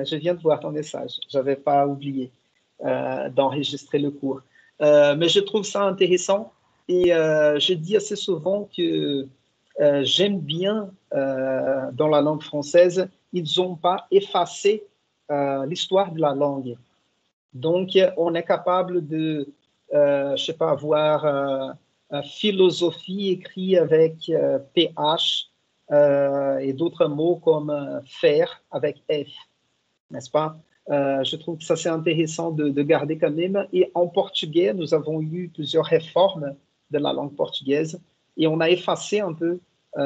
je viens de voir ton message. Je n'avais pas oublié d'enregistrer le cours. Mais je trouve ça intéressant et je dis assez souvent que j'aime bien dans la langue française, ils n'ont pas effacé l'histoire de la langue. Donc, on est capable de, je sais pas, avoir philosophie écrit avec PH et d'autres mots comme faire avec F, n'est-ce pas? Je trouve que ça c'est intéressant de garder quand même. Et en portugais, nous avons eu plusieurs réformes de la langue portugaise et on a effacé un peu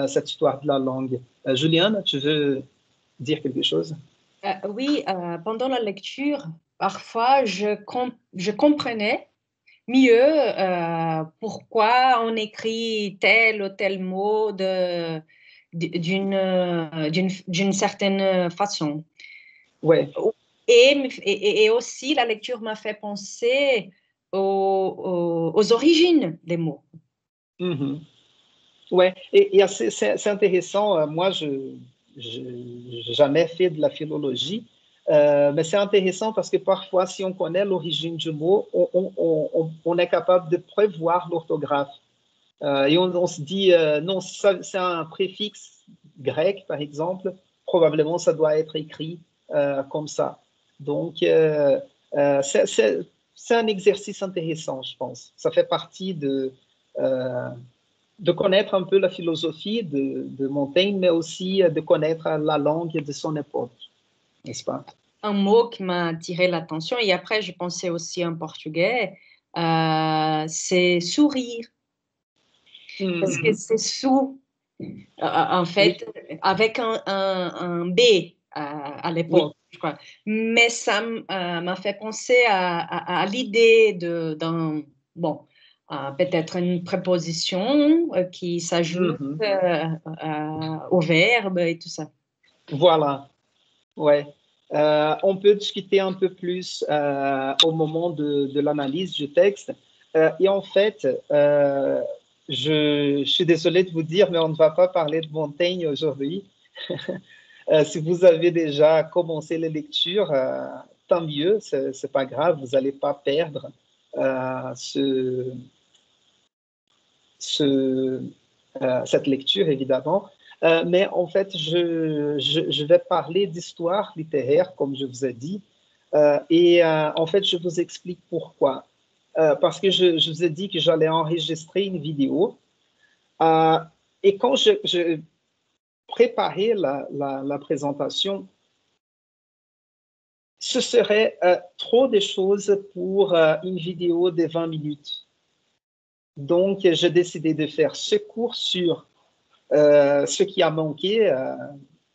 cette histoire de la langue. Juliane, tu veux dire quelque chose? Oui, pendant la lecture, parfois je comprenais mieux pourquoi on écrit tel ou tel mot d'une certaine façon. Ouais. Et aussi, la lecture m'a fait penser aux origines des mots. Mm-hmm. Ouais, et c'est intéressant. Moi, je n'ai jamais fait de la philologie, mais c'est intéressant parce que parfois, si on connaît l'origine du mot, on est capable de prévoir l'orthographe. Et on se dit, non, c'est un préfixe grec, par exemple, probablement ça doit être écrit comme ça. Donc, c'est un exercice intéressant, je pense. Ça fait partie de connaître un peu la philosophie de Montaigne, mais aussi de connaître la langue de son époque, n'est-ce pas? Un mot qui m'a attiré l'attention, et après je pensais aussi en portugais, c'est sourire. Parce que c'est sous, en fait, oui, avec un B à l'époque, oui, je crois. Mais ça m'a fait penser à l'idée d'un, bon, peut-être une préposition qui s'ajoute au verbe et tout ça. Voilà, ouais. On peut discuter un peu plus au moment de l'analyse du texte. Et en fait, je suis désolé de vous dire, mais on ne va pas parler de Montaigne aujourd'hui. Si vous avez déjà commencé les lectures, tant mieux, c'est pas grave, vous n'allez pas perdre cette lecture, évidemment. Mais en fait, je vais parler d'histoire littéraire, comme je vous ai dit. Et en fait, je vous explique pourquoi. Parce que je vous ai dit que j'allais enregistrer une vidéo. Et quand je préparais la présentation, ce serait trop de choses pour une vidéo de 20 minutes. Donc, j'ai décidé de faire ce cours sur ce qui a manqué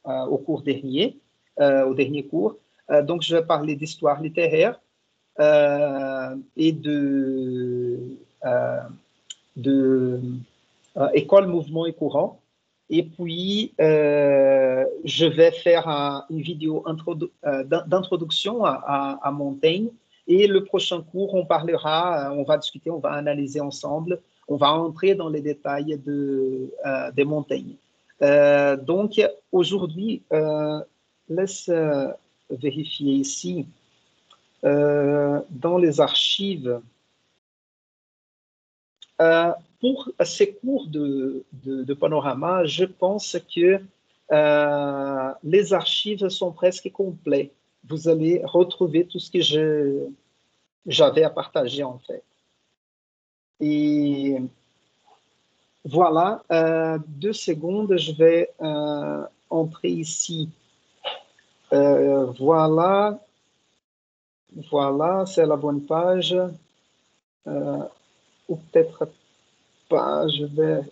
au cours dernier, au dernier cours. Donc, je vais parler d'histoire littéraire et de école, mouvement et courant. Et puis, je vais faire une vidéo d'introduction à Montaigne. Et le prochain cours, on parlera, on va discuter, on va analyser ensemble, on va entrer dans les détails de Montaigne. Donc, aujourd'hui, laisse vérifier ici, dans les archives, pour ces cours de panorama, je pense que les archives sont presque complètes. Vous allez retrouver tout ce que j'avais à partager en fait. Et voilà, 2 secondes, je vais entrer ici. Voilà, c'est la bonne page. Ou peut-être pas, je vais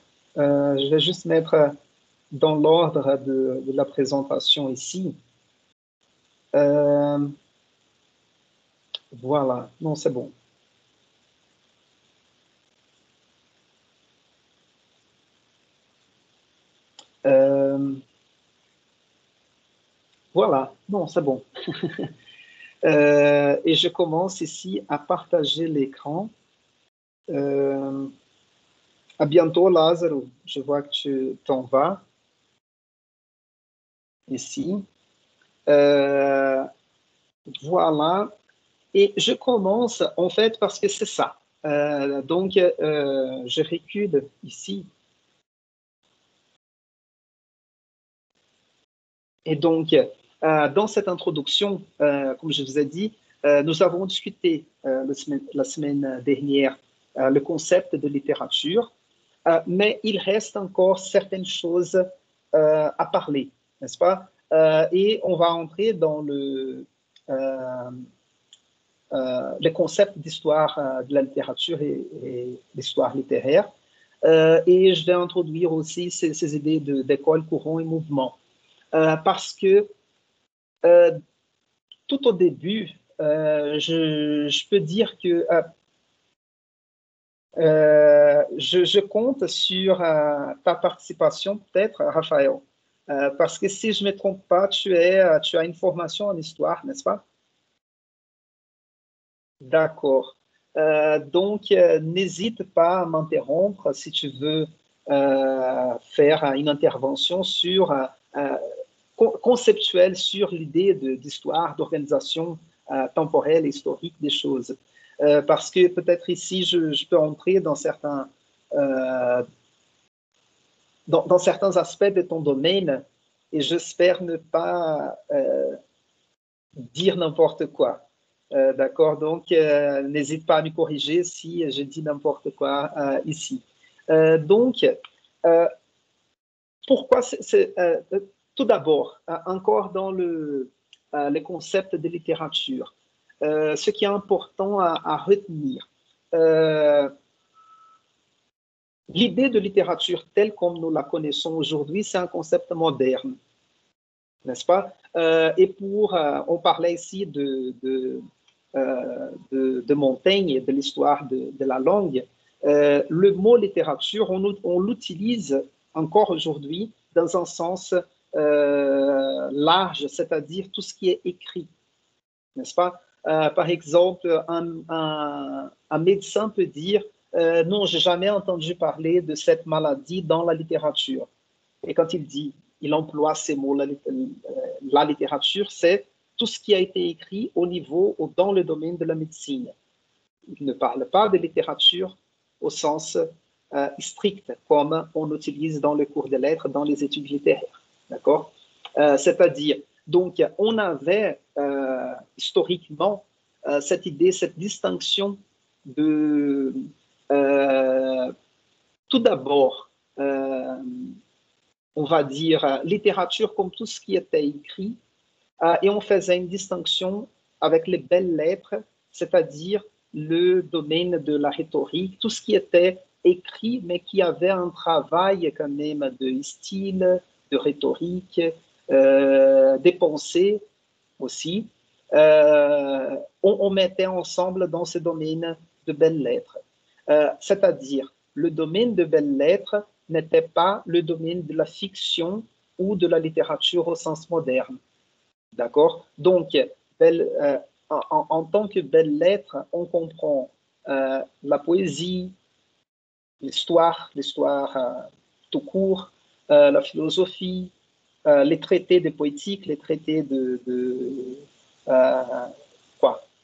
juste mettre dans l'ordre de la présentation ici. Voilà, non, c'est bon. Voilà, non, c'est bon. Et je commence ici à partager l'écran. À bientôt, Lázaro. Je vois que tu t'en vas. Ici. Voilà. Et je commence, en fait, parce que c'est ça. Donc, je recule ici. Et donc, dans cette introduction, comme je vous ai dit, nous avons discuté la semaine dernière le concept de littérature, mais il reste encore certaines choses à parler, n'est-ce pas? Et on va entrer dans le concept d'histoire de la littérature et l'histoire littéraire. Et je vais introduire aussi ces idées d'école, courant et mouvement. Parce que tout au début, je peux dire que je compte sur ta participation, peut-être, Raphaël, parce que si je ne me trompe pas, tu as une formation en histoire, n'est-ce pas? D'accord. Donc, n'hésite pas à m'interrompre si tu veux faire une intervention sur conceptuelle sur l'idée d'histoire, d'organisation temporelle et historique des choses. Parce que peut-être ici, je peux entrer dans dans certains aspects de ton domaine et j'espère ne pas dire n'importe quoi. D'accord, donc n'hésite pas à me corriger si je dis n'importe quoi ici. Donc, pourquoi tout d'abord, encore dans le concept de littérature, ce qui est important à retenir, l'idée de littérature telle comme nous la connaissons aujourd'hui, c'est un concept moderne, n'est-ce pas? Et on parlait ici de Montaigne et de l'histoire de la langue, le mot littérature, on l'utilise encore aujourd'hui dans un sens large, c'est-à-dire tout ce qui est écrit, n'est-ce pas? Par exemple, un médecin peut dire non, j'ai jamais entendu parler de cette maladie dans la littérature. Et quand il emploie ces mots, la littérature, c'est tout ce qui a été écrit dans le domaine de la médecine. Il ne parle pas de littérature au sens strict, comme on utilise dans le cours de lettres, dans les études littéraires. D'accord? C'est-à-dire, donc, on avait historiquement cette idée, cette distinction de, tout d'abord, on va dire, littérature comme tout ce qui était écrit, et on faisait une distinction avec les belles lettres, c'est-à-dire le domaine de la rhétorique, tout ce qui était écrit, mais qui avait un travail quand même de style, de rhétorique, des pensées aussi. On mettait ensemble dans ce domaine de belles lettres. C'est-à-dire, le domaine de belles lettres n'était pas le domaine de la fiction ou de la littérature au sens moderne. D'accord? Donc, en tant que belles lettres, on comprend la poésie, l'histoire tout court, la philosophie, les traités de poétique, les traités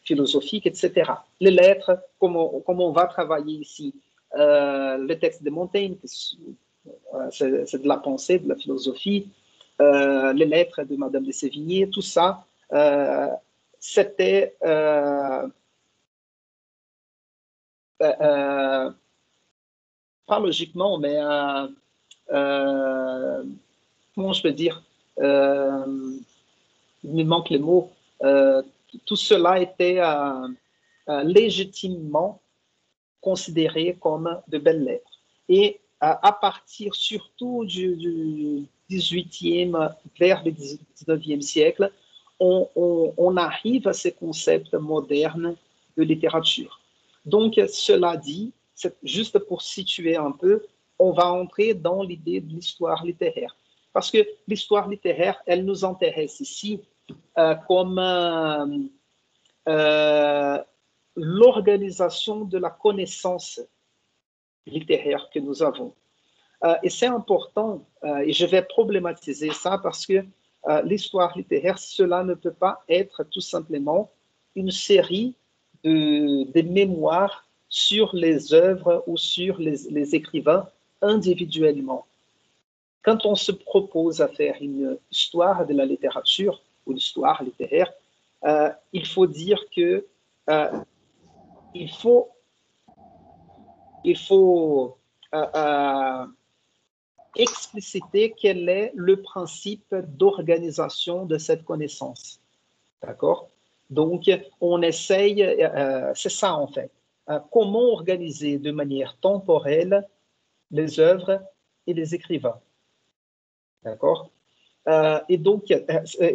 philosophiques, etc. Les lettres, comme on va travailler ici, le texte de Montaigne, c'est de la pensée, de la philosophie, les lettres de Madame de Sévigné, tout ça, c'était pas logiquement, mais comment je peux dire, il me manque les mots, tout cela était légitimement considéré comme de belles lettres. Et à partir surtout du 18e vers le 19e siècle, on arrive à ces concepts modernes de littérature. Donc, cela dit, juste pour situer un peu, on va entrer dans l'idée de l'histoire littéraire. Parce que l'histoire littéraire, elle nous intéresse ici comme l'organisation de la connaissance littéraire que nous avons. Et c'est important, et je vais problématiser ça parce que l'histoire littéraire, cela ne peut pas être tout simplement une série de mémoires sur les œuvres ou sur les écrivains individuellement. Quand on se propose à faire une histoire de la littérature ou l'histoire littéraire, il faut dire que il faut expliciter quel est le principe d'organisation de cette connaissance. D'accord? Donc, on essaye, c'est ça en fait, comment organiser de manière temporelle les œuvres et les écrivains. D'accord? Et donc,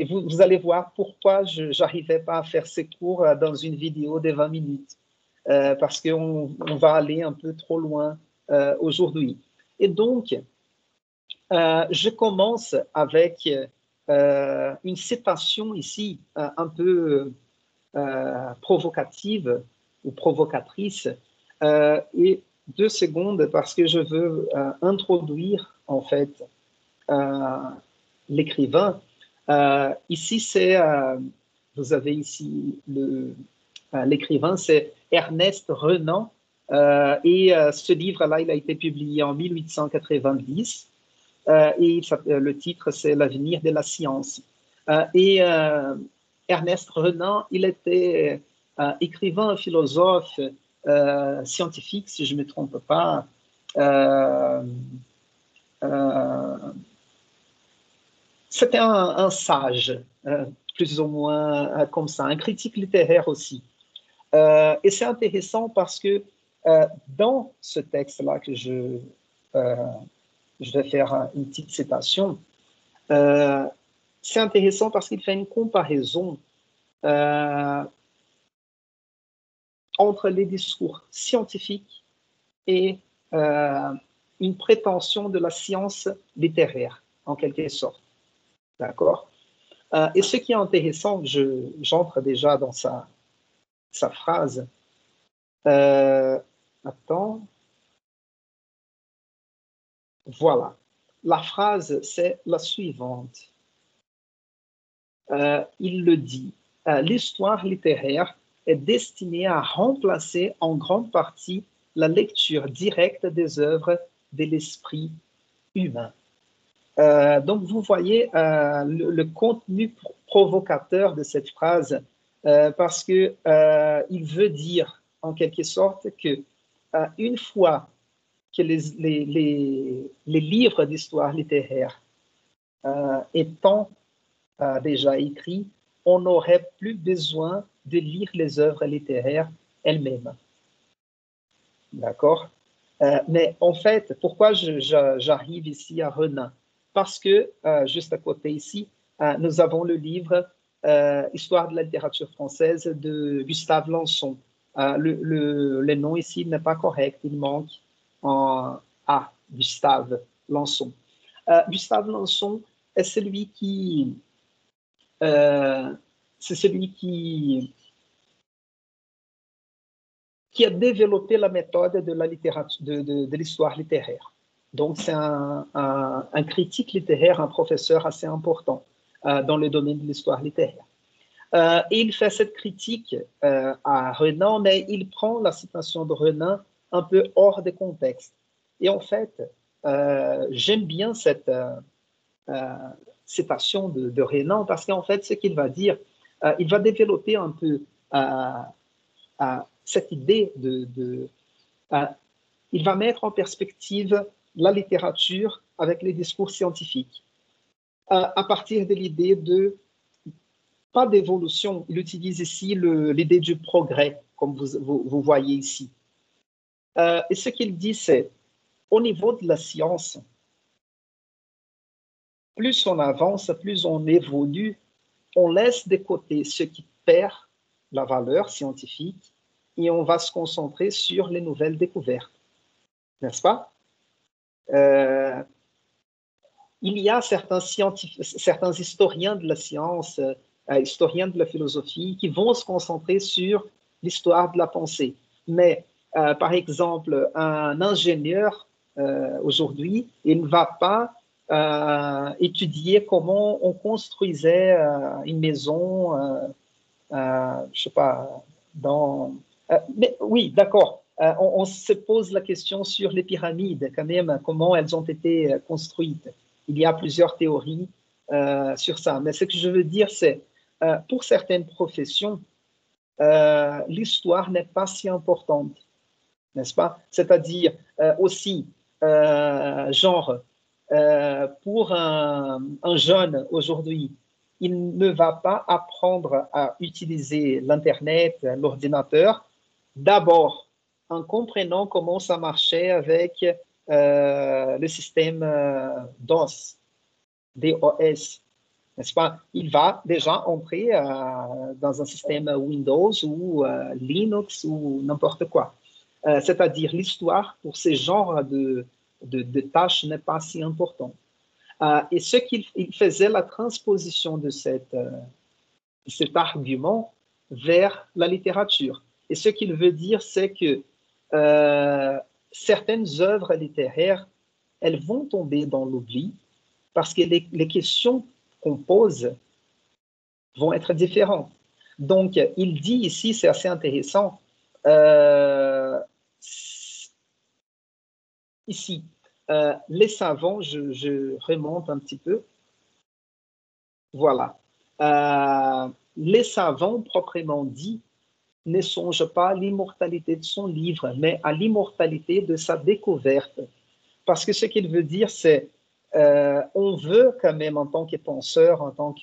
vous allez voir pourquoi je n'arrivais pas à faire ces cours dans une vidéo de 20 minutes, parce qu'on va aller un peu trop loin aujourd'hui. Et donc, je commence avec une citation ici un peu provocative ou provocatrice, et 2 secondes parce que je veux introduire en fait l'écrivain. Ici, vous avez ici l'écrivain, c'est Ernest Renan, et ce livre-là, il a été publié en 1890. Et le titre, c'est L'avenir de la science. Et Ernest Renan, il était écrivain, philosophe, scientifique, si je ne me trompe pas. C'était un sage, plus ou moins comme ça, un critique littéraire aussi. Et c'est intéressant parce que dans ce texte-là que je vais faire une petite citation. C'est intéressant parce qu'il fait une comparaison entre les discours scientifiques et une prétention de la science littéraire, en quelque sorte. D'accord? Et ce qui est intéressant, j'entre déjà dans sa phrase. Attends. Voilà. La phrase, c'est la suivante. Il le dit. L'histoire littéraire est destinée à remplacer en grande partie la lecture directe des œuvres de l'esprit humain. Donc, vous voyez le contenu provocateur de cette phrase, parce que il veut dire, en quelque sorte, que une fois que les livres d'histoire littéraire étant déjà écrits, on n'aurait plus besoin de lire les œuvres littéraires elles-mêmes. D'accord? Mais en fait, pourquoi j'arrive ici à Renan? Parce que, juste à côté ici, nous avons le livre Histoire de la littérature française de Gustave Lançon. Le nom ici n'est pas correct, il manque en A, Gustave Lançon. Gustave Lançon est celui qui a développé la méthode de la littérature, de l'histoire littéraire. Donc, c'est un critique littéraire, un professeur assez important dans le domaine de l'histoire littéraire. Et il fait cette critique à Renan, mais il prend la citation de Renan un peu hors de contexte. Et en fait, j'aime bien cette citation de Renan parce qu'en fait, ce qu'il va dire, il va développer un peu cette idée il va mettre en perspective la littérature avec les discours scientifiques à partir de l'idée de pas d'évolution. Il utilise ici l'idée du progrès, comme vous voyez ici. Et ce qu'il dit, c'est au niveau de la science, plus on avance, plus on évolue, on laisse de côté ce qui perd la valeur scientifique et on va se concentrer sur les nouvelles découvertes. N'est-ce pas? Il y a certains historiens de la science, historiens de la philosophie, qui vont se concentrer sur l'histoire de la pensée. Mais, par exemple, un ingénieur, aujourd'hui, il ne va pas étudier comment on construisait une maison, je sais pas, mais oui, d'accord. On se pose la question sur les pyramides, quand même, comment elles ont été construites. Il y a plusieurs théories sur ça. Mais ce que je veux dire, c'est, pour certaines professions, l'histoire n'est pas si importante, n'est-ce pas? C'est-à-dire aussi, genre, pour un jeune aujourd'hui, il ne va pas apprendre à utiliser l'Internet, l'ordinateur, d'abord en comprenant comment ça marchait avec le système DOS, DOS, n'est-ce pas? Il va déjà entrer dans un système Windows ou Linux ou n'importe quoi. C'est-à-dire l'histoire pour ces genres de tâches n'est pas si important. Et ce qu'il faisait la transposition de cet argument vers la littérature. Et ce qu'il veut dire, c'est que certaines œuvres littéraires, elles vont tomber dans l'oubli parce que les questions qu'on pose vont être différentes. Donc, il dit ici, c'est assez intéressant, ici, les savants, je remonte un petit peu, voilà. Les savants, proprement dit, ne songent pas à l'immortalité de son livre, mais à l'immortalité de sa découverte. Parce que ce qu'il veut dire, c'est on veut quand même, en tant que penseur, en tant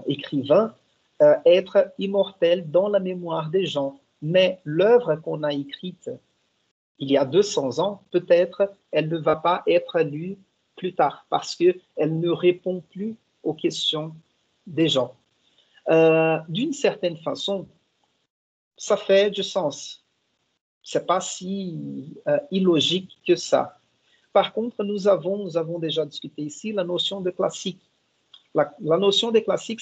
qu'écrivain, être immortel dans la mémoire des gens. Mais l'œuvre qu'on a écrite il y a 200 ans, peut-être, elle ne va pas être lue plus tard parce qu'elle ne répond plus aux questions des gens. D'une certaine façon, ça fait du sens. Ce n'est pas si illogique que ça. Par contre, nous avons déjà discuté ici la notion de classique. La notion de classique,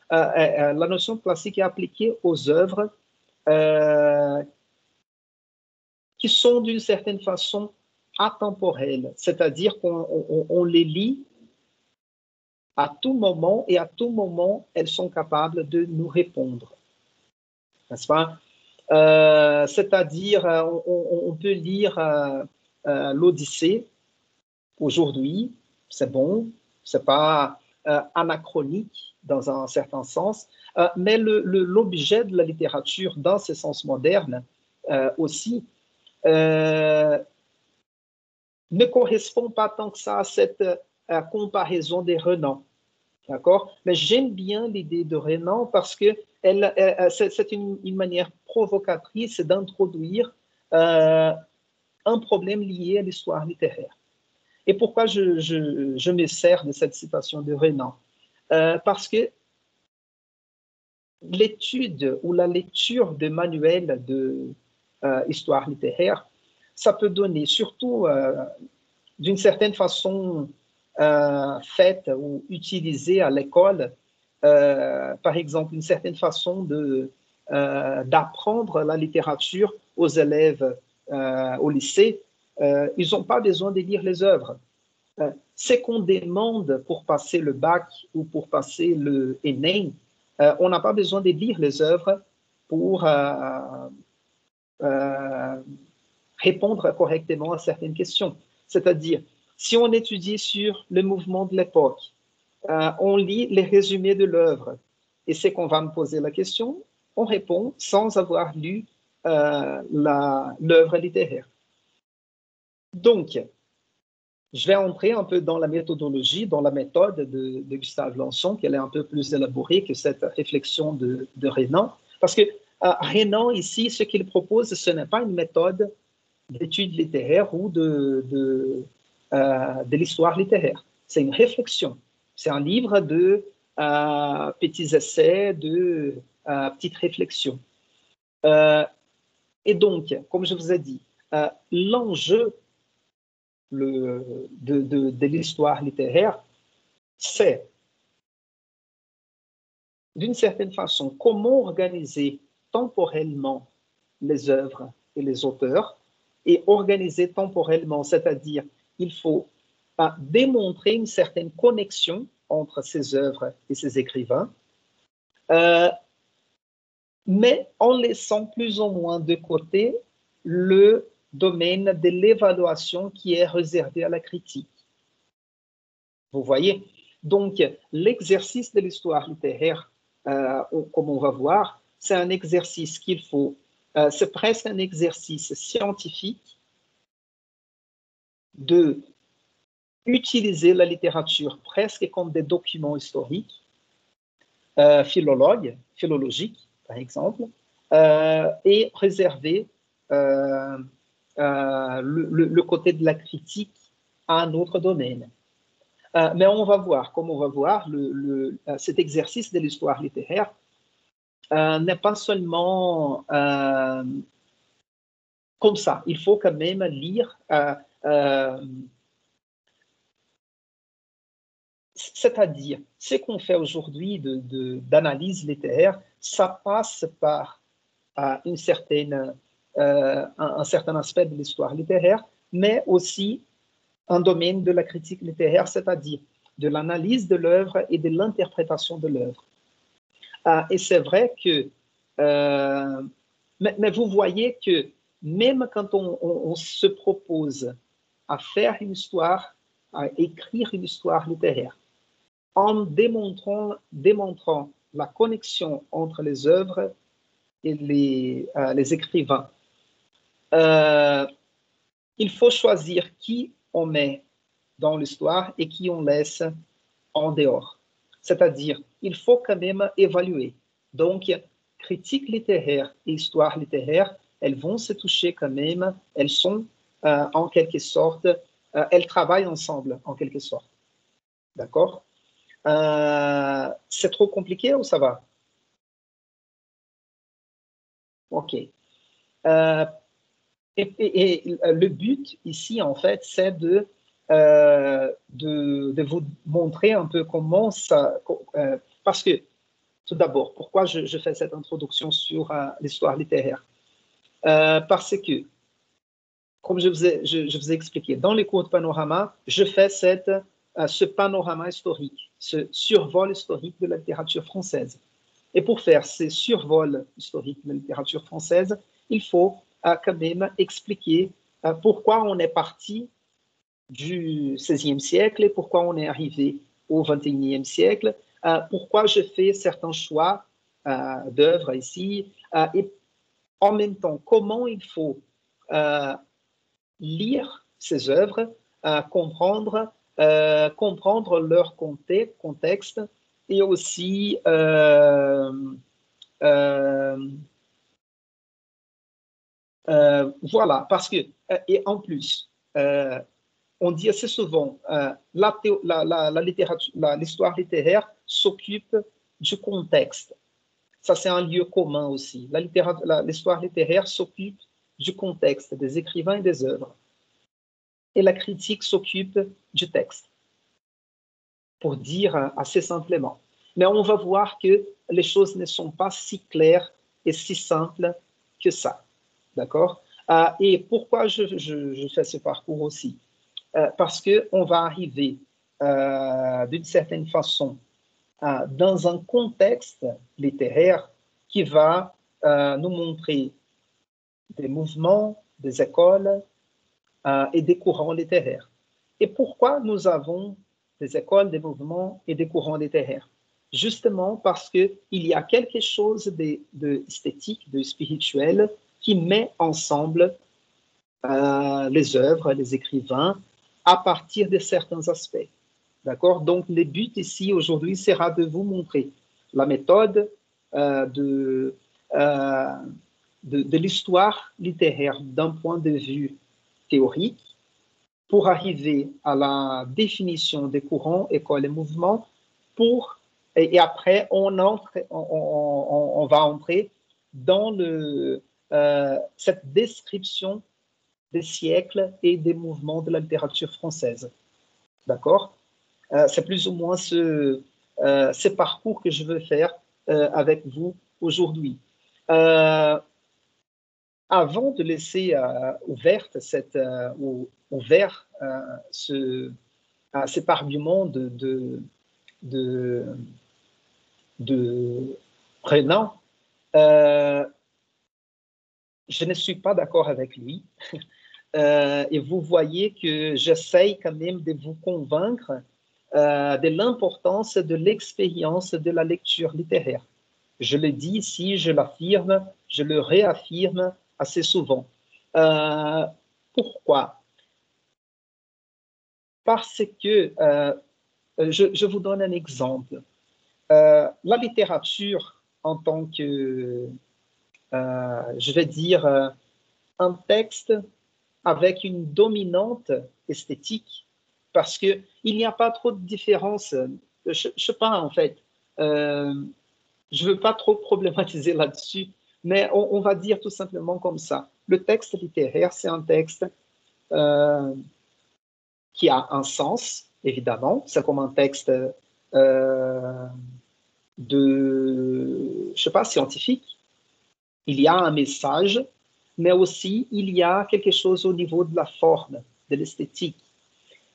la notion de classique est appliquée aux œuvres qui sont d'une certaine façon atemporelles, c'est-à-dire qu'on les lit à tout moment et à tout moment, elles sont capables de nous répondre. N'est-ce pas? C'est-à-dire, on peut lire l'Odyssée aujourd'hui, c'est bon, c'est pas anachronique dans un certain sens, mais l'objet de la littérature dans ce sens moderne aussi ne correspond pas tant que ça à cette comparaison des Renan. D'accord? Mais j'aime bien l'idée de Renan parce que c'est une manière provocatrice d'introduire un problème lié à l'histoire littéraire. Et pourquoi je me sers de cette citation de Renan? Parce que l'étude ou la lecture de manuels d'histoire littéraire, ça peut donner, surtout d'une certaine façon faite ou utilisée à l'école, par exemple, une certaine façon d'apprendre la littérature aux élèves au lycée, ils n'ont pas besoin de lire les œuvres. Ce qu'on demande pour passer le bac ou pour passer le ENEM, on n'a pas besoin de lire les œuvres pour répondre correctement à certaines questions. C'est-à-dire, si on étudie sur le mouvement de l'époque, on lit les résumés de l'œuvre, et c'est qu'on va me poser la question, on répond sans avoir lu l'œuvre littéraire. Donc, je vais entrer un peu dans la méthodologie, dans la méthode de Gustave Lanson, qu'elle est un peu plus élaborée que cette réflexion de Renan, parce que Renan, ici, ce qu'il propose, ce n'est pas une méthode d'étude littéraire ou de l'histoire littéraire. C'est une réflexion. C'est un livre de petits essais, de petites réflexions. Et donc, comme je vous ai dit, l'enjeu de l'histoire littéraire, c'est, d'une certaine façon, comment organiser temporellement les œuvres et les auteurs, et organiser temporellement, c'est-à-dire il faut démontrer une certaine connexion entre ces œuvres et ces écrivains, mais en laissant plus ou moins de côté le domaine de l'évaluation qui est réservé à la critique. Vous voyez? Donc, l'exercice de l'histoire littéraire, comme on va voir, c'est un exercice qu'il faut, c'est presque un exercice scientifique de utiliser la littérature presque comme des documents historiques, philologiques, par exemple, et réserver le côté de la critique à un autre domaine. Mais on va voir, comme on va voir, cet exercice de l'histoire littéraire n'est pas seulement comme ça. Il faut quand même lire, c'est-à-dire, ce qu'on fait aujourd'hui d'analyse littéraire, ça passe par un certain aspect de l'histoire littéraire, mais aussi un domaine de la critique littéraire, c'est-à-dire de l'analyse de l'œuvre et de l'interprétation de l'œuvre. Et c'est vrai que, mais vous voyez que même quand on se propose à faire une histoire, à écrire une histoire littéraire, en démontrant la connexion entre les œuvres et les écrivains, il faut choisir qui on met dans l'histoire et qui on laisse en dehors. C'est-à-dire, il faut quand même évaluer. Donc, critique littéraire et histoire littéraire, elles vont se toucher quand même, elles sont en quelque sorte, elles travaillent ensemble en quelque sorte. D'accord? C'est trop compliqué ou ça va? OK. Et le but ici, en fait, c'est de vous montrer un peu comment ça... parce que, tout d'abord, pourquoi je fais cette introduction sur l'histoire littéraire? Parce que, comme je vous ai expliqué, dans les cours de panorama, je fais ce panorama historique, ce survol historique de la littérature française. Et pour faire ce survol historique de la littérature française, il faut quand même expliquer pourquoi on est parti du XVIe siècle et pourquoi on est arrivé au XXIe siècle, pourquoi je fais certains choix d'œuvres ici, et en même temps, comment il faut lire ces œuvres, comprendre leur contexte et aussi voilà, parce que, et en plus, on dit assez souvent, l'histoire littéraire s'occupe du contexte. Ça, c'est un lieu commun aussi. L'histoire littéraire s'occupe du contexte, des écrivains et des œuvres. Et la critique s'occupe du texte, pour dire assez simplement. Mais on va voir que les choses ne sont pas si claires et si simples que ça. D'accord? Et pourquoi je fais ce parcours aussi? Parce qu'on va arriver d'une certaine façon dans un contexte littéraire qui va nous montrer des mouvements, des écoles et des courants littéraires. Et pourquoi nous avons des écoles, des mouvements et des courants littéraires? Justement parce qu'il y a quelque chose d'esthétique, de spirituel, qui met ensemble les œuvres, les écrivains, à partir de certains aspects. D'accord? Donc, le but ici, aujourd'hui, sera de vous montrer la méthode de l'histoire littéraire d'un point de vue théorique pour arriver à la définition des courants, écoles et mouvements, et après, on va entrer dans cette description des siècles et des mouvements de la littérature française. D'accord? C'est plus ou moins ce parcours que je veux faire avec vous aujourd'hui. Avant de laisser ouvert cet argument de Renan, je ne suis pas d'accord avec lui. Et vous voyez que j'essaye quand même de vous convaincre de l'importance de l'expérience de la lecture littéraire. Je le dis ici, je l'affirme, je le réaffirme assez souvent. Pourquoi? Parce que, je vous donne un exemple. La littérature en tant que, je vais dire, un texte avec une dominante esthétique, parce qu'il n'y a pas trop de différence. Je ne sais pas, en fait, je ne veux pas trop problématiser là-dessus, mais on va dire tout simplement comme ça. Le texte littéraire, c'est un texte qui a un sens, évidemment. C'est comme un texte je sais pas, scientifique. Il y a un message, mais aussi il y a quelque chose au niveau de la forme, de l'esthétique.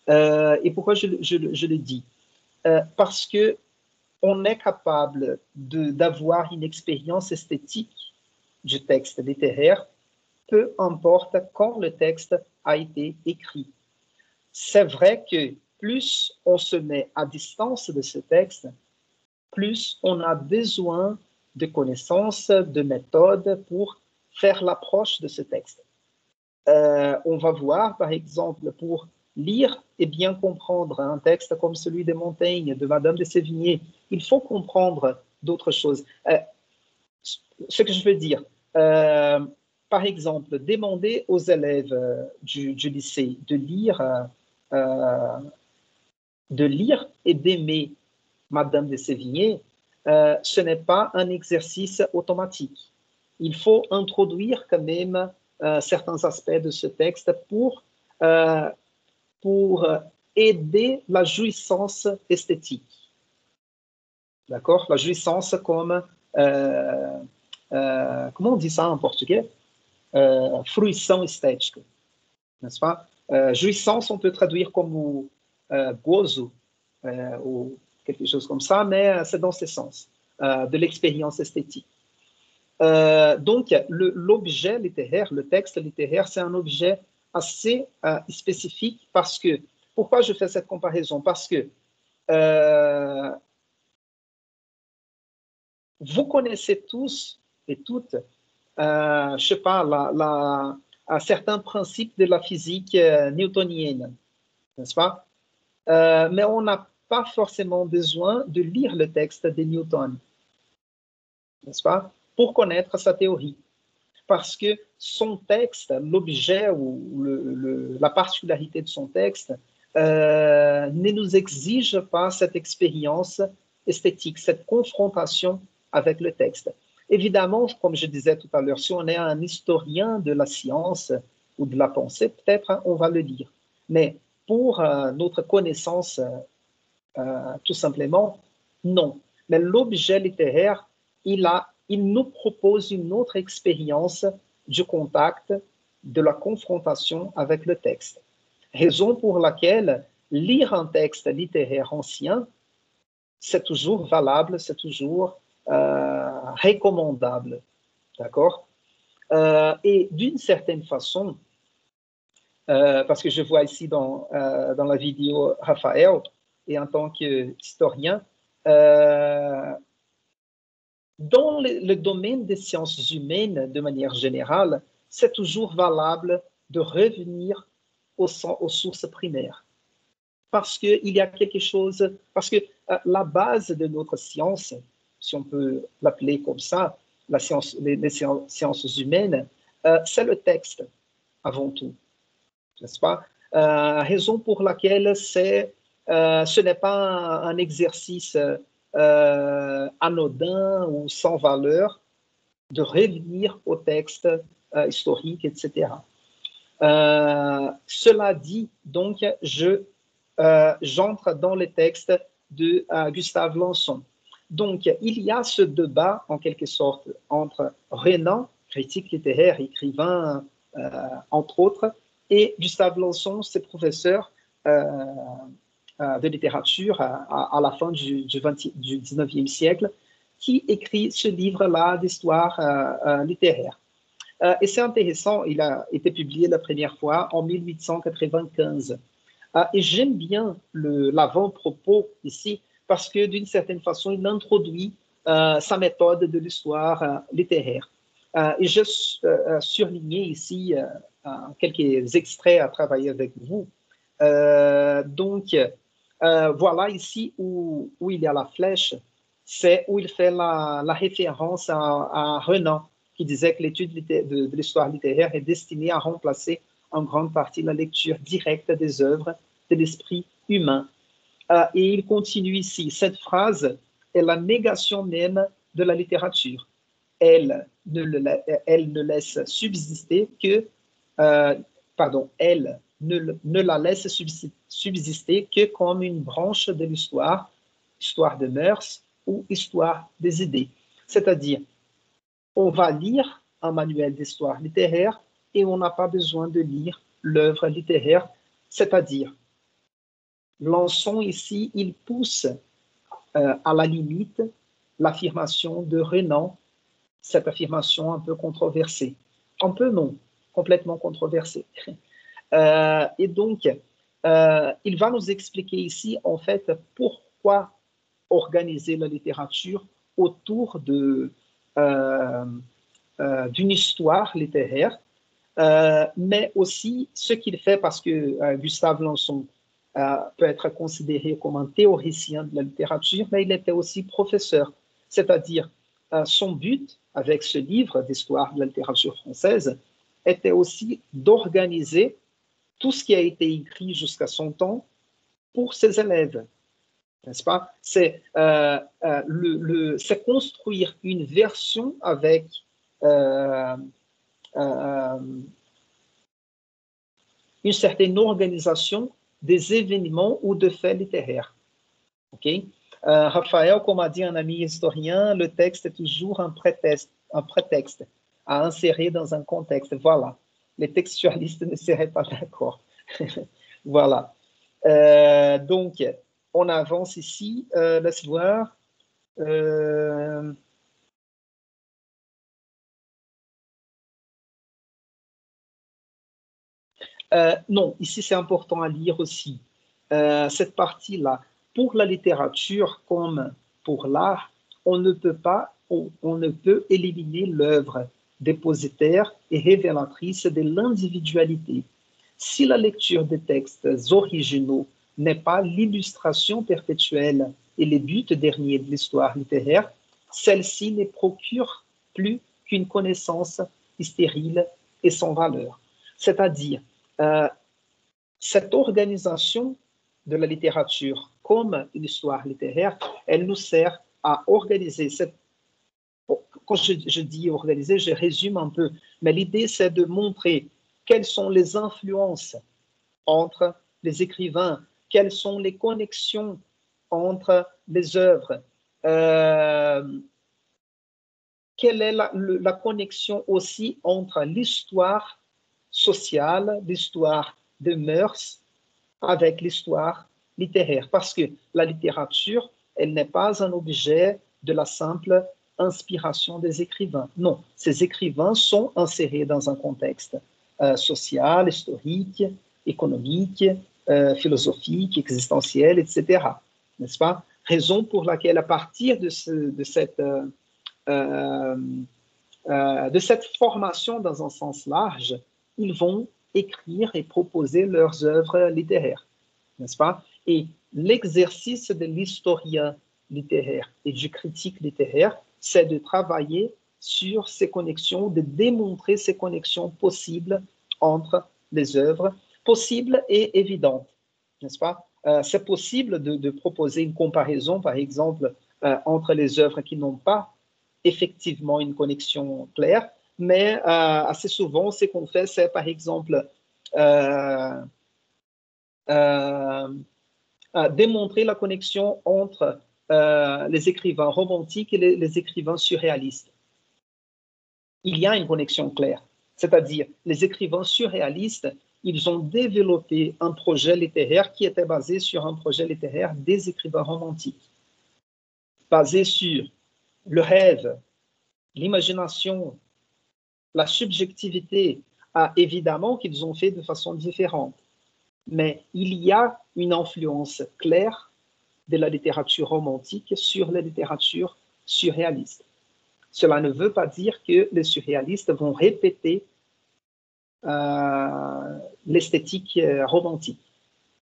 Et pourquoi je le dis? Parce que on est capable d'avoir une expérience esthétique du texte littéraire, peu importe quand le texte a été écrit. C'est vrai que plus on se met à distance de ce texte, plus on a besoin de connaissances, de méthodes pour faire l'approche de ce texte. On va voir, par exemple, pour lire et bien comprendre un texte comme celui de Montaigne, de Madame de Sévigné, il faut comprendre d'autres choses. Ce que je veux dire, par exemple, demander aux élèves du lycée de lire et d'aimer Madame de Sévigné, ce n'est pas un exercice automatique. Il faut introduire quand même certains aspects de ce texte pour aider la jouissance esthétique. D'accord? La jouissance comme, comment on dit ça en portugais? Fruição estética, n'est-ce pas? Jouissance, on peut traduire comme gozo, ou quelque chose comme ça, mais c'est dans ce sens, de l'expérience esthétique. Donc, l'objet littéraire, le texte littéraire, c'est un objet assez spécifique parce que, pourquoi je fais cette comparaison? Parce que vous connaissez tous et toutes, je ne sais pas, certains principes de la physique newtonienne, n'est-ce pas? Mais on n'a pas forcément besoin de lire le texte de Newton, n'est-ce pas, pour connaître sa théorie. Parce que son texte, l'objet ou la particularité de son texte ne nous exige pas cette expérience esthétique, cette confrontation avec le texte. Évidemment, comme je disais tout à l'heure, si on est un historien de la science ou de la pensée, peut-être on va le lire. Mais pour notre connaissance, tout simplement, non. Mais l'objet littéraire, il nous propose une autre expérience du contact, de la confrontation avec le texte. Raison pour laquelle lire un texte littéraire ancien, c'est toujours valable, c'est toujours recommandable. D'accord? Et d'une certaine façon, parce que je vois ici dans la vidéo Raphaël, et en tant qu'historien, dans le domaine des sciences humaines, de manière générale, c'est toujours valable de revenir aux sources primaires. Parce qu'il y a quelque chose, parce que la base de notre science, si on peut l'appeler comme ça, les sciences humaines, c'est le texte avant tout, n'est-ce pas? Raison pour laquelle ce n'est pas un exercice anodin ou sans valeur de revenir au texte historique, etc. Cela dit, donc, j'entre dans les textes de Gustave Lanson. Donc, il y a ce débat, en quelque sorte, entre Renan, critique littéraire, écrivain, entre autres, et Gustave Lanson, ses professeurs de littérature à la fin du 19e siècle, qui écrit ce livre-là d'histoire littéraire. Et c'est intéressant, il a été publié la première fois en 1895. Et j'aime bien l'avant-propos ici, parce que d'une certaine façon, il introduit sa méthode de l'histoire littéraire. Et je surlignais ici quelques extraits à travailler avec vous. Donc, voilà ici où il y a la flèche, c'est où il fait la référence à Renan, qui disait que l'étude de l'histoire littéraire est destinée à remplacer en grande partie la lecture directe des œuvres de l'esprit humain. Et il continue ici, cette phrase est la négation même de la littérature. Elle ne laisse subsister que, elle ne la laisse subsister que comme une branche de l'histoire, histoire de mœurs ou histoire des idées. C'est-à-dire, on va lire un manuel d'histoire littéraire et on n'a pas besoin de lire l'œuvre littéraire, c'est-à-dire, Lançon ici, il pousse à la limite l'affirmation de Renan, cette affirmation un peu controversée. Un peu non, complètement controversée. Et donc, il va nous expliquer ici, en fait, pourquoi organiser la littérature autour d'une histoire littéraire, mais aussi ce qu'il fait, parce que Gustave Lançon peut être considéré comme un théoricien de la littérature, mais il était aussi professeur, c'est-à-dire son but avec ce livre d'histoire de la littérature française était aussi d'organiser tout ce qui a été écrit jusqu'à son temps pour ses élèves, n'est-ce pas? C'est construire une version avec une certaine organisation des événements ou de faits littéraires. Okay? Raphaël, comme a dit un ami historien, le texte est toujours un prétexte à insérer dans un contexte. Voilà. Les textualistes ne seraient pas d'accord. Voilà. Donc, on avance ici. Laisse voir. Non, ici c'est important à lire aussi. Cette partie-là, pour la littérature comme pour l'art, on ne peut éliminer l'œuvre dépositaire et révélatrice de l'individualité. Si la lecture des textes originaux n'est pas l'illustration perpétuelle et le but dernier de l'histoire littéraire, celle-ci ne procure plus qu'une connaissance stérile et sans valeur. C'est-à-dire, cette organisation de la littérature comme une histoire littéraire, elle nous sert à organiser cette... Quand je dis organiser, je résume un peu, mais l'idée c'est de montrer quelles sont les influences entre les écrivains, quelles sont les connexions entre les œuvres, quelle est la connexion aussi entre l'histoire sociale, l'histoire de mœurs avec l'histoire littéraire. Parce que la littérature, elle n'est pas un objet de la simple inspiration des écrivains. Non, ces écrivains sont insérés dans un contexte social, historique, économique, philosophique, existentiel, etc. N'est-ce pas? Raison pour laquelle, à partir de cette formation dans un sens large, ils vont écrire et proposer leurs œuvres littéraires, n'est-ce pas? Et l'exercice de l'historien littéraire et du critique littéraire, c'est de travailler sur ces connexions, de démontrer ces connexions possibles entre les œuvres, possibles et évidentes, n'est-ce pas? C'est possible de proposer une comparaison, par exemple, entre les œuvres qui n'ont pas effectivement une connexion claire, mais assez souvent, ce qu'on fait, c'est par exemple démontrer la connexion entre les écrivains romantiques et les écrivains surréalistes. Il y a une connexion claire, c'est-à-dire les écrivains surréalistes, ils ont développé un projet littéraire qui était basé sur un projet littéraire des écrivains romantiques, basé sur le rêve, l'imagination, la subjectivité, évidemment qu'ils ont fait de façon différente. Mais il y a une influence claire de la littérature romantique sur la littérature surréaliste. Cela ne veut pas dire que les surréalistes vont répéter l'esthétique romantique.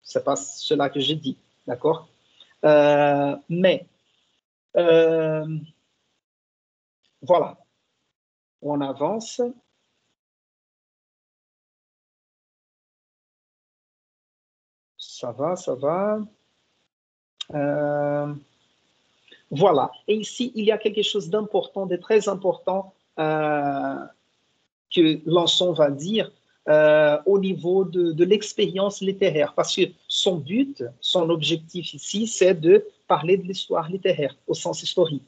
Ce n'est pas cela que j'ai dit, d'accord? Mais voilà, on avance. Ça va, ça va. Voilà. Et ici, il y a quelque chose d'important, de très important que Lançon va dire au niveau de l'expérience littéraire. Parce que son but, son objectif ici, c'est de parler de l'histoire littéraire au sens historique.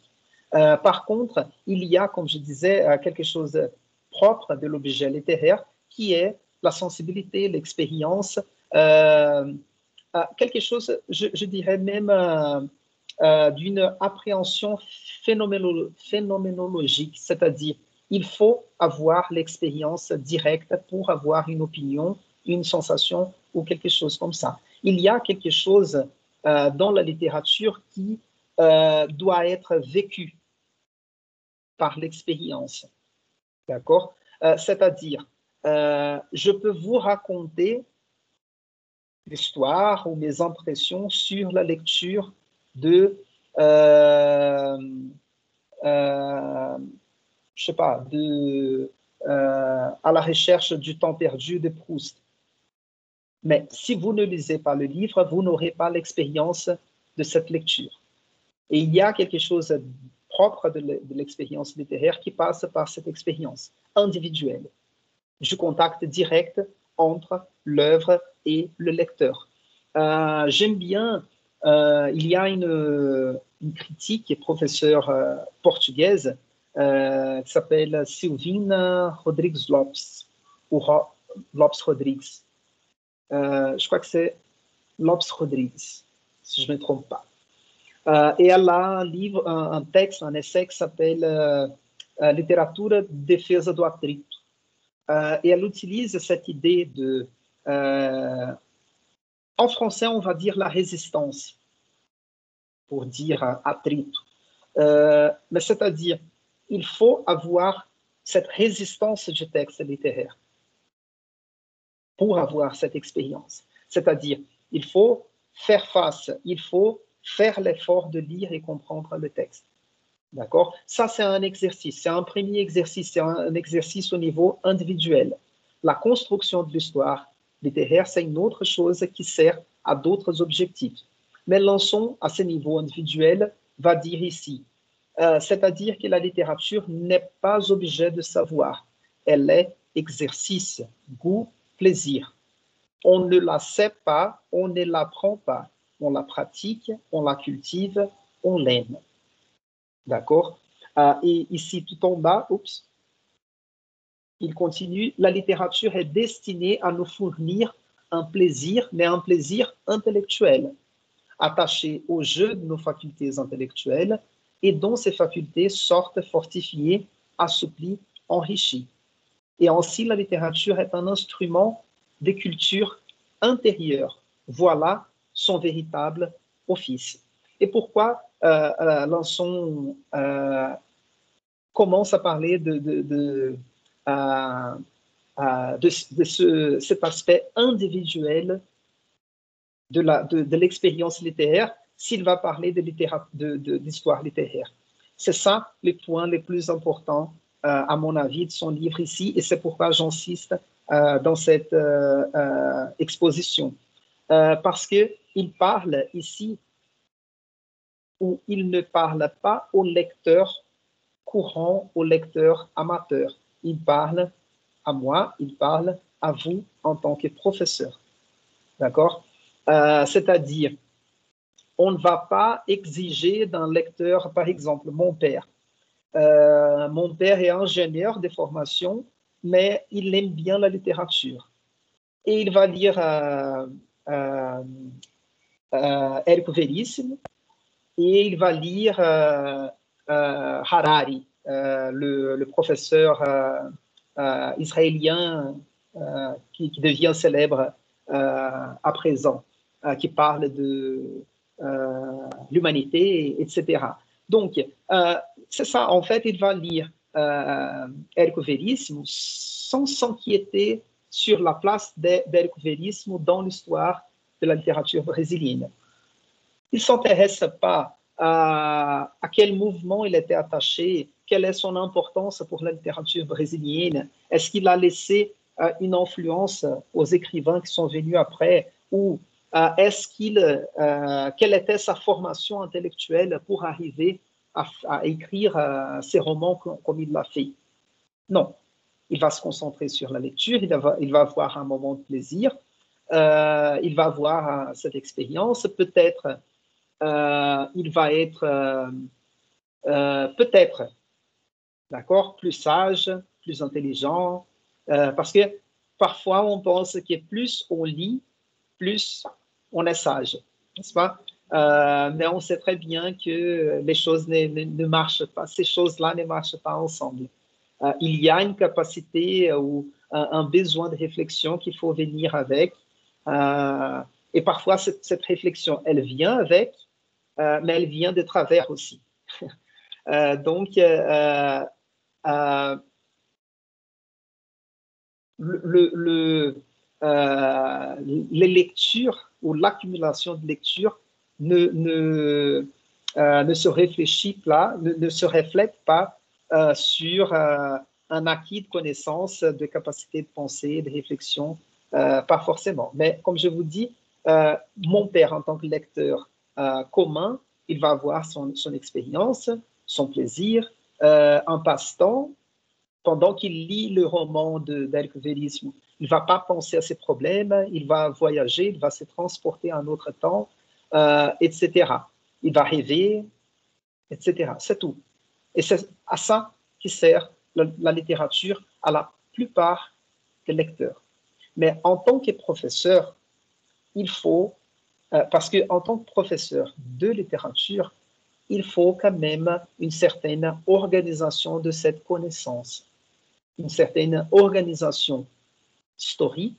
Par contre, il y a, comme je disais, quelque chose de propre de l'objet littéraire qui est la sensibilité, l'expérience, quelque chose, je dirais même, d'une appréhension phénoménologique, c'est-à-dire il faut avoir l'expérience directe pour avoir une opinion, une sensation ou quelque chose comme ça. Il y a quelque chose dans la littérature qui doit être vécu par l'expérience, d'accord? C'est-à-dire, je peux vous raconter l'histoire ou mes impressions sur la lecture de, je sais pas, à la recherche du temps perdu de Proust. Mais si vous ne lisez pas le livre, vous n'aurez pas l'expérience de cette lecture. Et il y a quelque chose propre de l'expérience littéraire qui passe par cette expérience individuelle, du contact direct entre l'œuvre et le lecteur. J'aime bien, il y a une critique, professeure portugaise, qui s'appelle Silvina Rodrigues Lopes, ou Lopes Rodrigues. Je crois que c'est Lopes Rodrigues, si je ne me trompe pas. Et elle a un livre, un texte, un essai qui s'appelle Literatura Defesa do Atrito. Et elle utilise cette idée de, en français, on va dire la résistance, pour dire atrito. Mais c'est-à-dire, il faut avoir cette résistance du texte littéraire pour avoir cette expérience. C'est-à-dire, il faut faire face, il faut faire l'effort de lire et comprendre le texte. D'accord? Ça, c'est un exercice. C'est un premier exercice. C'est un exercice au niveau individuel. La construction de l'histoire littéraire, c'est une autre chose qui sert à d'autres objectifs. Mais Lançon, à ce niveau individuel, va dire ici, c'est-à-dire que la littérature n'est pas objet de savoir. Elle est exercice, goût, plaisir. On ne la sait pas, on ne l'apprend pas. On la pratique, on la cultive, on l'aime. D'accord? Et ici, tout en bas, il continue, la littérature est destinée à nous fournir un plaisir, mais un plaisir intellectuel, attaché au jeu de nos facultés intellectuelles et dont ces facultés sortent fortifiées, assouplies, enrichies. Et ainsi, la littérature est un instrument de culture intérieure. Voilà son véritable office. Et pourquoi Lançon commence à parler de cet aspect individuel de l'expérience littéraire s'il va parler d'histoire littéraire. C'est ça les points les plus importants, à mon avis, de son livre ici, et c'est pourquoi j'insiste dans cette exposition. Parce qu'il parle ici où il ne parle pas au lecteur courant, au lecteur amateur. Il parle à moi, il parle à vous en tant que professeur. D'accord? C'est-à-dire, on ne va pas exiger d'un lecteur, par exemple, mon père. Mon père est ingénieur de formation, mais il aime bien la littérature. et il va lire Érico Veríssimo, et il va lire Harari, le professeur israélien qui devient célèbre à présent, qui parle de l'humanité, etc. Donc, c'est ça, en fait, il va lire Érico Veríssimo sans s'inquiéter sur la place d'Érico Veríssimo dans l'histoire de la littérature brésilienne. Il ne s'intéresse pas à quel mouvement il était attaché, quelle est son importance pour la littérature brésilienne, est-ce qu'il a laissé une influence aux écrivains qui sont venus après, ou quelle était sa formation intellectuelle pour arriver à écrire ses romans comme il l'a fait. Non, il va se concentrer sur la lecture, il va avoir un moment de plaisir, il va avoir cette expérience, peut-être il va être peut-être, d'accord, plus sage, plus intelligent, parce que parfois on pense que plus on lit, plus on est sage, n'est-ce pas? Mais on sait très bien que les choses ne marchent pas, ces choses-là ne marchent pas ensemble. Il y a une capacité ou un besoin de réflexion qu'il faut venir avec, et parfois cette réflexion, elle vient avec, mais elle vient de travers aussi. Donc, les lectures ou l'accumulation de lectures ne se réfléchit pas, ne se reflète pas sur un acquis de connaissances, de capacité de pensée, de réflexion, pas forcément. Mais comme je vous dis, mon père, en tant que lecteur commun, il va avoir son expérience, son plaisir, un passe-temps. Pendant qu'il lit le roman d'Érico Veríssimo, il ne va pas penser à ses problèmes, il va voyager, il va se transporter à un autre temps, etc. Il va rêver, etc. C'est tout. Et c'est à ça qui sert la littérature à la plupart des lecteurs. Mais en tant que professeur, il faut, parce qu'en tant que professeur de littérature, il faut quand même une certaine organisation de cette connaissance, une certaine organisation historique,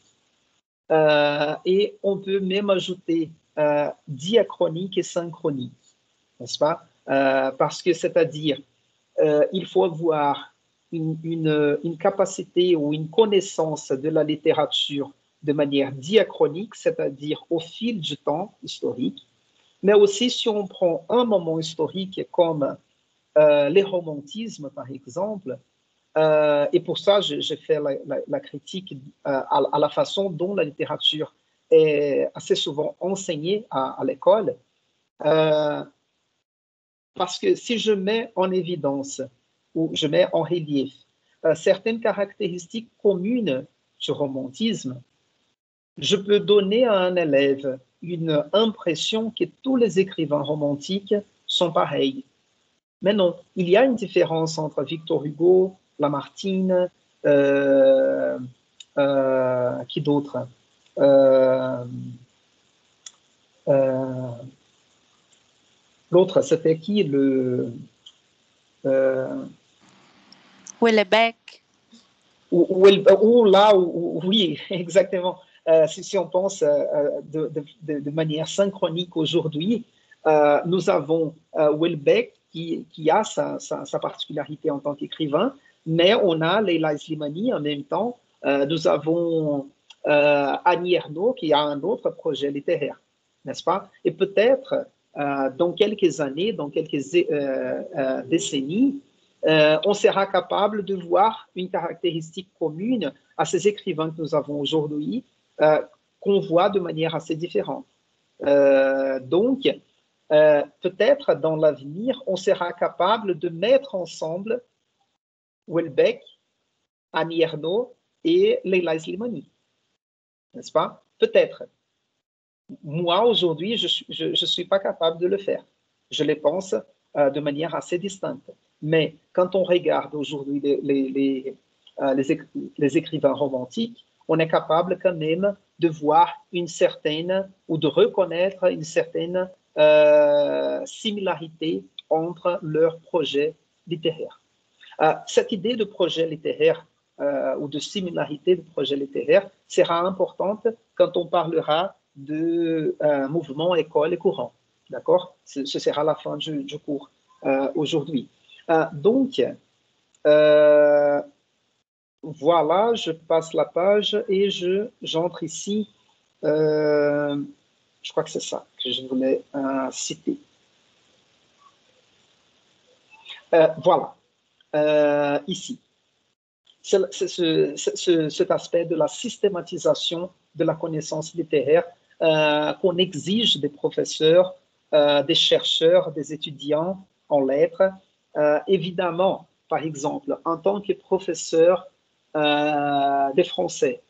et on peut même ajouter diachronique et synchronique, n'est-ce pas? Parce que c'est-à-dire, il faut avoir une capacité ou une connaissance de la littérature de manière diachronique, c'est-à-dire au fil du temps historique, mais aussi si on prend un moment historique comme les romantismes, par exemple, et pour ça, j'ai fait la critique à la façon dont la littérature est assez souvent enseignée à l'école, parce que si je mets en évidence ou je mets en relief certaines caractéristiques communes du romantisme, je peux donner à un élève une impression que tous les écrivains romantiques sont pareils. Mais non, il y a une différence entre Victor Hugo, Lamartine, qui d'autre? L'autre, c'était qui? Houellebecq. Oui, exactement. Si on pense de manière synchronique aujourd'hui, nous avons Houellebecq qui a sa particularité en tant qu'écrivain, mais on a Leila Slimani en même temps. Nous avons Annie Ernaux qui a un autre projet littéraire, n'est-ce pas? Et peut-être dans quelques années, dans quelques décennies, on sera capable de voir une caractéristique commune à ces écrivains que nous avons aujourd'hui, qu'on voit de manière assez différente. Donc, peut-être dans l'avenir, on sera capable de mettre ensemble Houellebecq, Annie Ernaux et Leila Slimani, n'est-ce pas? Peut-être. Moi, aujourd'hui, je ne suis pas capable de le faire. Je les pense de manière assez distincte. Mais quand on regarde aujourd'hui les écrivains romantiques, on est capable quand même de voir une certaine, ou de reconnaître une certaine similarité entre leurs projets littéraires. Cette idée de projet littéraire ou de similarité de projet littéraire sera importante quand on parlera de mouvement école et courant. D'accord? Ce sera la fin du cours aujourd'hui. Donc, voilà, je passe la page et j'entre ici. Je crois que c'est ça que je voulais citer. Voilà, ici. C'est cet aspect de la systématisation de la connaissance littéraire qu'on exige des professeurs, des chercheurs, des étudiants en lettres. Évidemment, par exemple, en tant que professeur de français,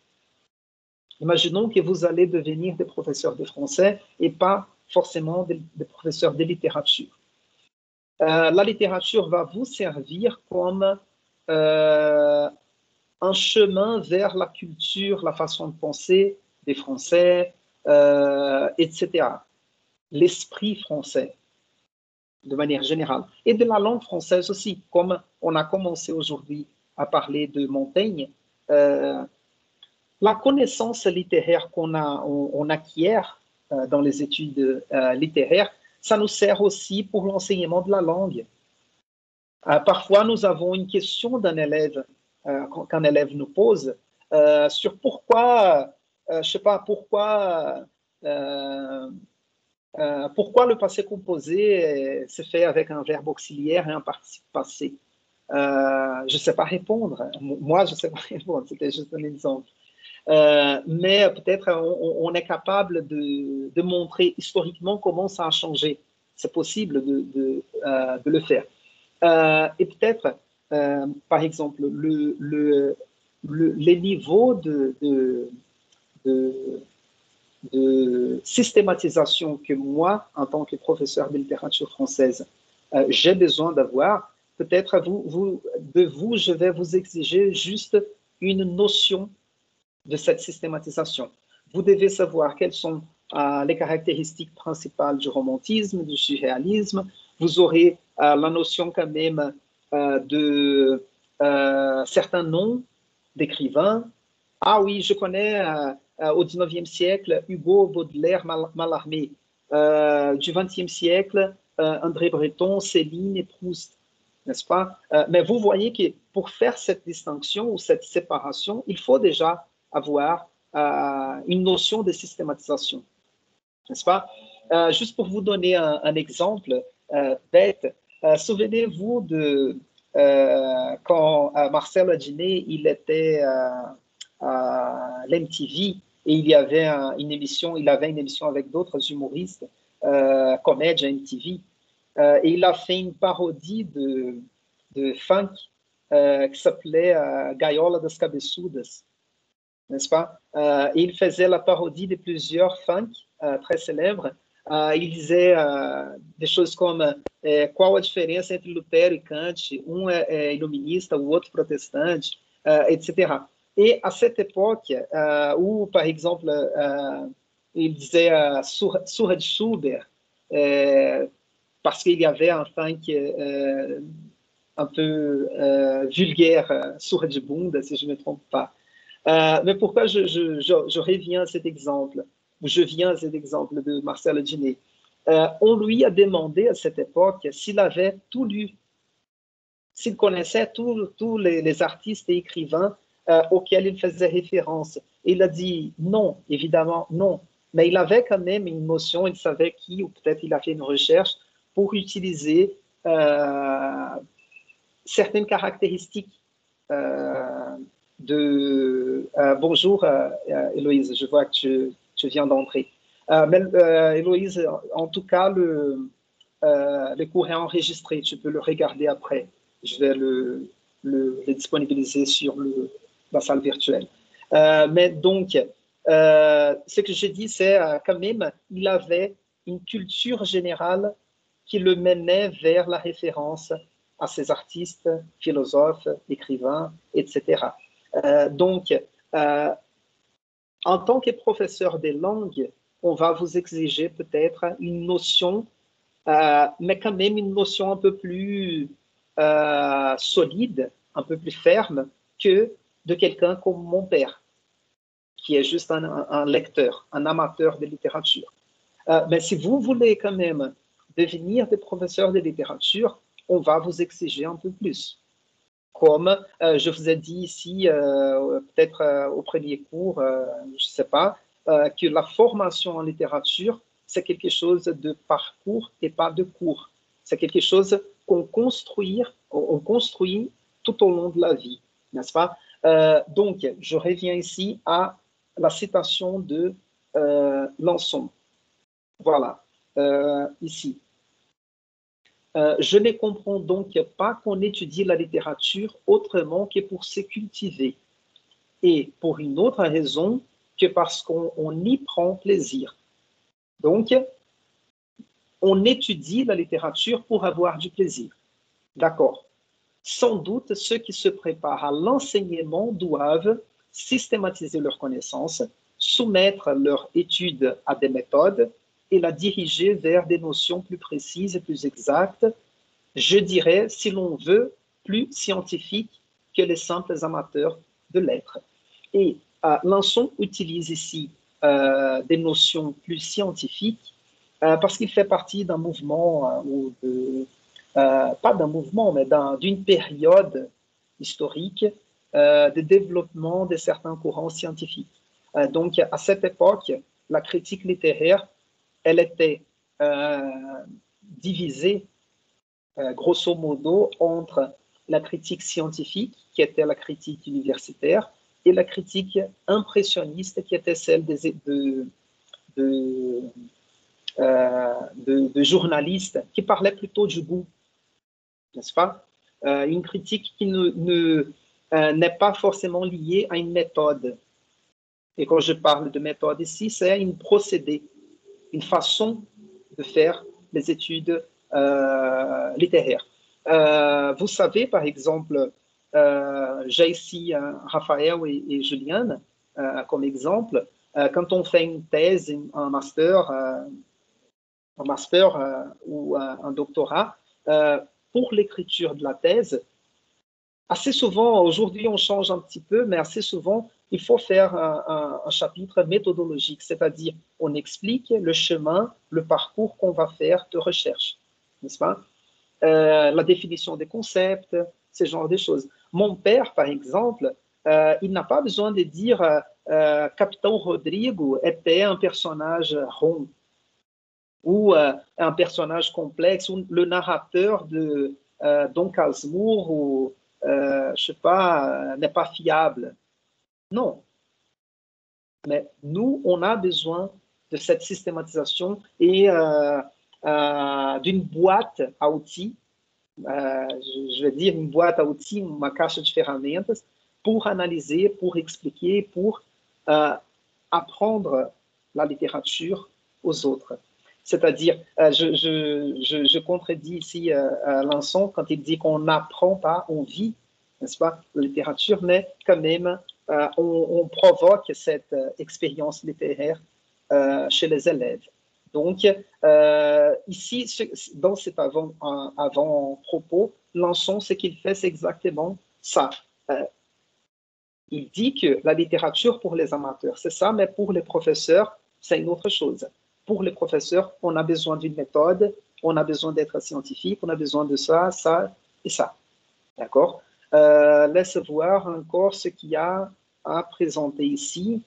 imaginons que vous allez devenir des professeurs de français et pas forcément des professeurs de littérature. La littérature va vous servir comme un chemin vers la culture, la façon de penser des Français, etc. L'esprit français, de manière générale. Et de la langue française aussi, comme on a commencé aujourd'hui à parler de Montaigne. La connaissance littéraire on acquiert dans les études littéraires, ça nous sert aussi pour l'enseignement de la langue. Parfois, nous avons une question d'un élève, qu'un élève nous pose, sur pourquoi, je sais pas, pourquoi le passé composé se fait avec un verbe auxiliaire et un participe passé. Je ne sais pas répondre. Moi, je ne sais pas répondre. C'était juste un exemple. Mais peut-être on est capable de montrer historiquement comment ça a changé. C'est possible de le faire. Et peut-être, par exemple, les niveaux de systématisation que moi, en tant que professeur de littérature française, j'ai besoin d'avoir, peut-être je vais vous exiger juste une notion de cette systématisation. Vous devez savoir quelles sont les caractéristiques principales du romantisme, du surréalisme. Vous aurez la notion quand même de certains noms d'écrivains. Ah oui, je connais au 19e siècle Hugo, Baudelaire, Mallarmé. Du 20e siècle, André Breton, Céline et Proust, n'est-ce pas? Mais vous voyez que pour faire cette distinction ou cette séparation, il faut déjà avoir une notion de systématisation, n'est-ce pas? Juste pour vous donner un exemple bête, souvenez-vous de quand Marcel Adjiné, il était à l'MTV et il y avait une émission avec d'autres humoristes, comédia MTV, et il a fait une parodie de funk qui s'appelait Gaiola das Cabeçudas, n'est-ce pas? Il faisait la parodie de plusieurs funk très célèbres. Il disait des choses comme qual a diferença entre Lutero e Kant, um é iluminista, o outro protestante, etc. Et à cette époque, où par exemple, il disait surra de Schubert, parce qu'il y avait un funk un peu vulgaire, surra de Bunda, si je ne me trompe pas. Mais pourquoi je reviens à cet exemple, je viens à cet exemple de Marcel Adjiné. On lui a demandé à cette époque s'il avait tout lu, s'il connaissait tous les artistes et écrivains auxquels il faisait référence. Et il a dit non, évidemment non. Mais il avait quand même une notion, il savait qui, ou peut-être il a fait une recherche pour utiliser certaines caractéristiques bonjour, Héloïse, je vois que tu viens d'entrer. Mais Héloïse, en tout cas, le cours est enregistré, tu peux le regarder après. Je vais le disponibiliser sur la salle virtuelle. Mais donc, ce que j'ai dit, c'est quand même, il avait une culture générale qui le menait vers la référence à ces artistes, philosophes, écrivains, etc. Donc, En tant que professeur des langues, on va vous exiger peut-être une notion, mais quand même une notion un peu plus solide, un peu plus ferme que de quelqu'un comme mon père, qui est juste un lecteur, un amateur de littérature. Mais si vous voulez quand même devenir des professeurs de littérature, on va vous exiger un peu plus. Comme je vous ai dit ici, peut-être au premier cours, je ne sais pas, que la formation en littérature, c'est quelque chose de parcours et pas de cours. C'est quelque chose qu'on construit tout au long de la vie, n'est-ce pas? Donc, je reviens ici à la citation de Lançon. Voilà, ici. Je ne comprends donc pas qu'on étudie la littérature autrement que pour se cultiver, et pour une autre raison que parce qu'on y prend plaisir. Donc, on étudie la littérature pour avoir du plaisir. D'accord. Sans doute, ceux qui se préparent à l'enseignement doivent systématiser leurs connaissances, soumettre leur étude à des méthodes et la diriger vers des notions plus précises et plus exactes, je dirais, si l'on veut, plus scientifiques que les simples amateurs de lettres. Et Lançon utilise ici des notions plus scientifiques parce qu'il fait partie d'un mouvement, pas d'un mouvement, mais d'une période historique de développement de certains courants scientifiques. Donc, à cette époque, la critique littéraire, elle était divisée grosso modo entre la critique scientifique, qui était la critique universitaire, et la critique impressionniste, qui était celle de journalistes qui parlaient plutôt du goût, n'est-ce pas? Une critique qui n'est pas forcément liée à une méthode. Et quand je parle de méthode ici, c'est une procédé, une façon de faire les études littéraires. Vous savez, par exemple, j'ai ici Raphaël et Juliane comme exemple. Quand on fait une thèse, un master ou un doctorat, pour l'écriture de la thèse, assez souvent, aujourd'hui on change un petit peu, mais assez souvent, il faut faire un chapitre méthodologique, c'est-à-dire on explique le chemin, le parcours qu'on va faire de recherche, n'est-ce pas? La définition des concepts, ce genre de choses. Mon père, par exemple, il n'a pas besoin de dire Capitão Rodrigo était un personnage rond ou un personnage complexe, ou le narrateur de Dom Casmurro, ou je sais pas, n'est pas fiable. Non. Mais nous, on a besoin de cette systématisation et d'une boîte à outils, je vais dire une boîte à outils, uma caixa de ferramentas, pour analyser, pour expliquer, pour apprendre la littérature aux autres. C'est-à-dire, je contredis ici Lançon quand il dit qu'on n'apprend pas, on vit, n'est-ce pas, la littérature, mais quand même, on provoque cette expérience littéraire chez les élèves. Donc, ici, dans cet avant-propos, Lançon, ce qu'il fait, c'est exactement ça. Il dit que la littérature pour les amateurs, c'est ça, mais pour les professeurs, c'est une autre chose. Pour les professeurs, on a besoin d'une méthode, on a besoin d'être scientifique, on a besoin de ça, ça et ça. D'accord? Laisse voir encore ce qu'il y a à présenter ici.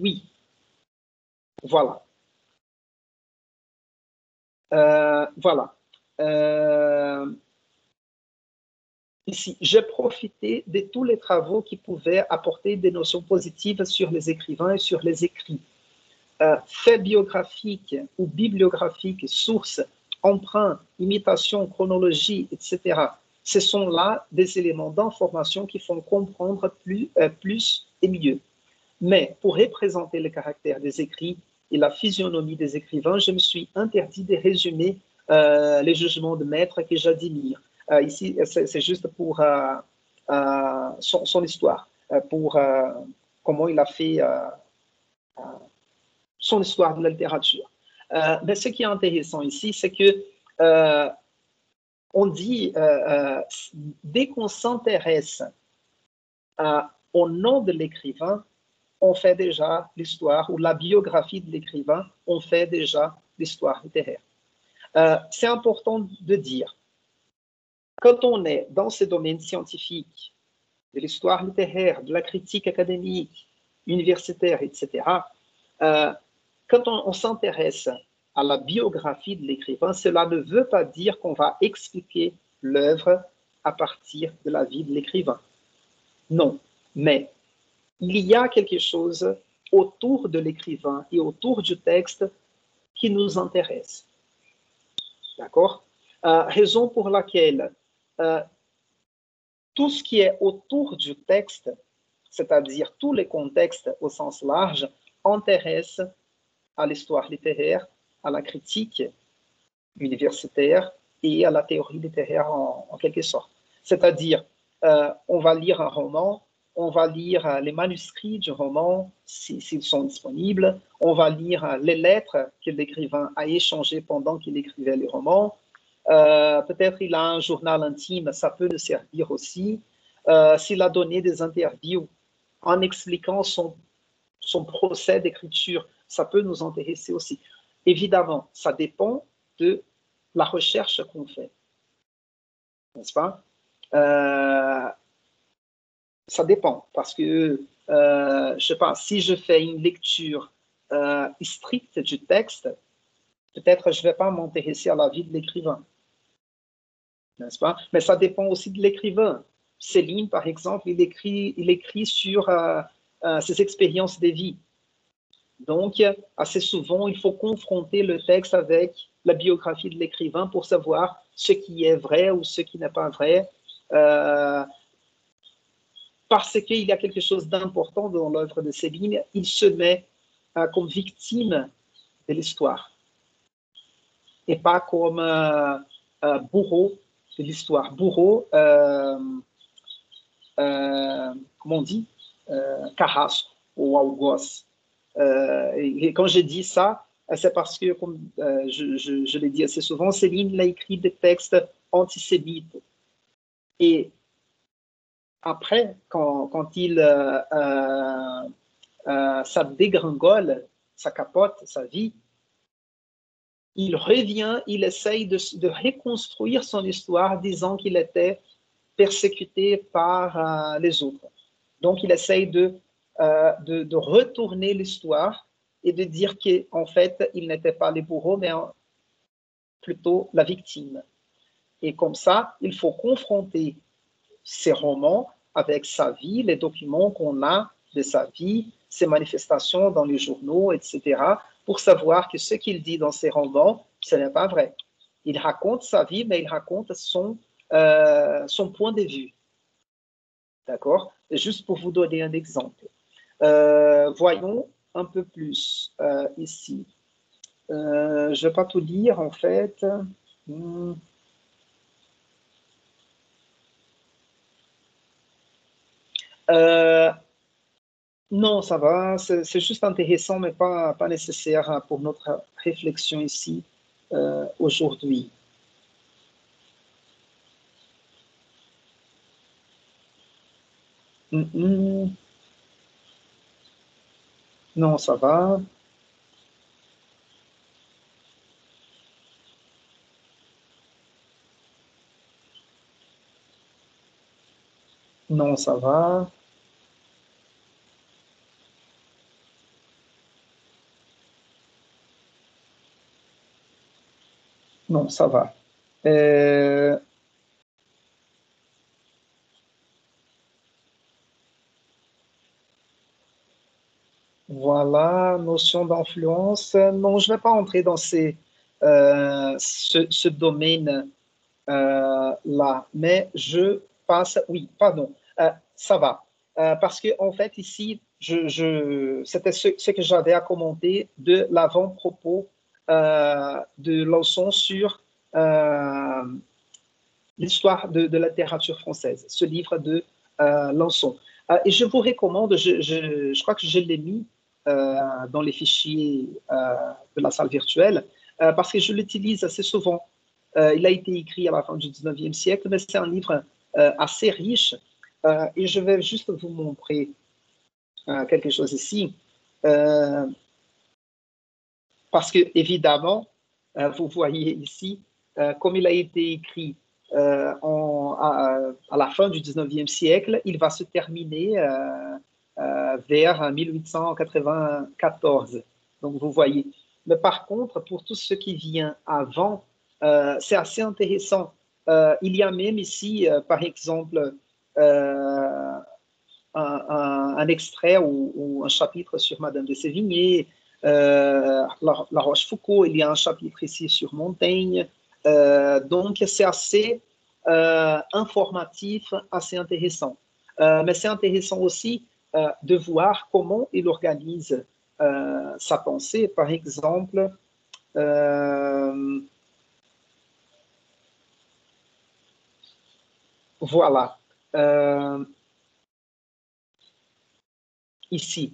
Oui, voilà. Voilà. Ici, j'ai profité de tous les travaux qui pouvaient apporter des notions positives sur les écrivains et sur les écrits. Faits biographiques ou bibliographiques, sources, emprunts, imitations, chronologie, etc. Ce sont là des éléments d'information qui font comprendre plus et mieux. Mais pour représenter le caractère des écrits et la physionomie des écrivains, je me suis interdit de résumer les jugements de maître que j'admire. Ici, c'est juste pour son histoire, pour comment il a fait son histoire de la littérature. Mais ce qui est intéressant ici, c'est que on dit, dès qu'on s'intéresse au nom de l'écrivain, on fait déjà l'histoire, ou la biographie de l'écrivain, on fait déjà l'histoire littéraire. C'est important de dire, quand on est dans ce domaine scientifique, de l'histoire littéraire, de la critique académique, universitaire, etc., quand on s'intéresse à la biographie de l'écrivain, cela ne veut pas dire qu'on va expliquer l'œuvre à partir de la vie de l'écrivain. Non, mais il y a quelque chose autour de l'écrivain et autour du texte qui nous intéresse. D'accord? Raison pour laquelle tout ce qui est autour du texte, c'est-à-dire tous les contextes au sens large, intéresse à l'histoire littéraire, à la critique universitaire et à la théorie littéraire en quelque sorte. C'est-à-dire, on va lire un roman, on va lire les manuscrits du roman s'ils sont disponibles, on va lire les lettres que l'écrivain a échangées pendant qu'il écrivait les romans. Peut-être il a un journal intime, ça peut le servir aussi. S'il a donné des interviews en expliquant son procès d'écriture, ça peut nous intéresser aussi. Évidemment, ça dépend de la recherche qu'on fait, n'est-ce pas? Ça dépend, parce que, je sais pas, si je fais une lecture stricte du texte, peut-être je ne vais pas m'intéresser à la vie de l'écrivain, n'est-ce pas? Mais ça dépend aussi de l'écrivain. Céline, par exemple, il écrit sur ses expériences de vie. Donc, assez souvent, il faut confronter le texte avec la biographie de l'écrivain pour savoir ce qui est vrai ou ce qui n'est pas vrai, parce qu'il y a quelque chose d'important dans l'œuvre de Céline. Il se met comme victime de l'histoire et pas comme bourreau de l'histoire. Bourreau, comment on dit, carrasco ou algoz. Et quand je dis ça, c'est parce que, comme je l'ai dit assez souvent, Céline a écrit des textes antisémites. Et après, quand ça dégringole, ça capote sa vie, il revient, il essaye de reconstruire son histoire, disant qu'il était persécuté par les autres. Donc, il essaye de retourner l'histoire et de dire qu'en fait, il n'était pas les bourreaux, mais plutôt la victime. Et comme ça, il faut confronter ces romans avec sa vie, les documents qu'on a de sa vie, ses manifestations dans les journaux, etc., pour savoir que ce qu'il dit dans ses romans, ce n'est pas vrai. Il raconte sa vie, mais il raconte son point de vue. D'accord? Juste pour vous donner un exemple. Voyons un peu plus ici. Je ne vais pas tout lire, en fait. Non, ça va. C'est juste intéressant, mais pas nécessaire pour notre réflexion ici aujourd'hui. Non, ça va. Non, ça va. Non, ça va. Voilà, notion d'influence. Non, je ne vais pas entrer dans ce domaine-là, mais je passe. Oui, pardon, ça va. Parce que en fait, ici, c'était ce que j'avais à commenter de l'avant-propos de Lawson sur l'histoire de la littérature française, ce livre de Lançon. Et je vous recommande, je crois que je l'ai mis dans les fichiers de la salle virtuelle, parce que je l'utilise assez souvent. Il a été écrit à la fin du 19e siècle, mais c'est un livre assez riche. Et je vais juste vous montrer quelque chose ici. Parce que, évidemment, vous voyez ici, comme il a été écrit à la fin du 19e siècle, il va se terminer vers 1894. Donc, vous voyez. Mais par contre, pour tout ce qui vient avant, c'est assez intéressant. Il y a même ici, par exemple, un extrait ou un chapitre sur Madame de Sévigné, la Rochefoucauld, il y a un chapitre ici sur Montaigne. Donc, c'est assez informatif, assez intéressant. Mais c'est intéressant aussi de voir comment il organise sa pensée. Par exemple, voilà. Ici.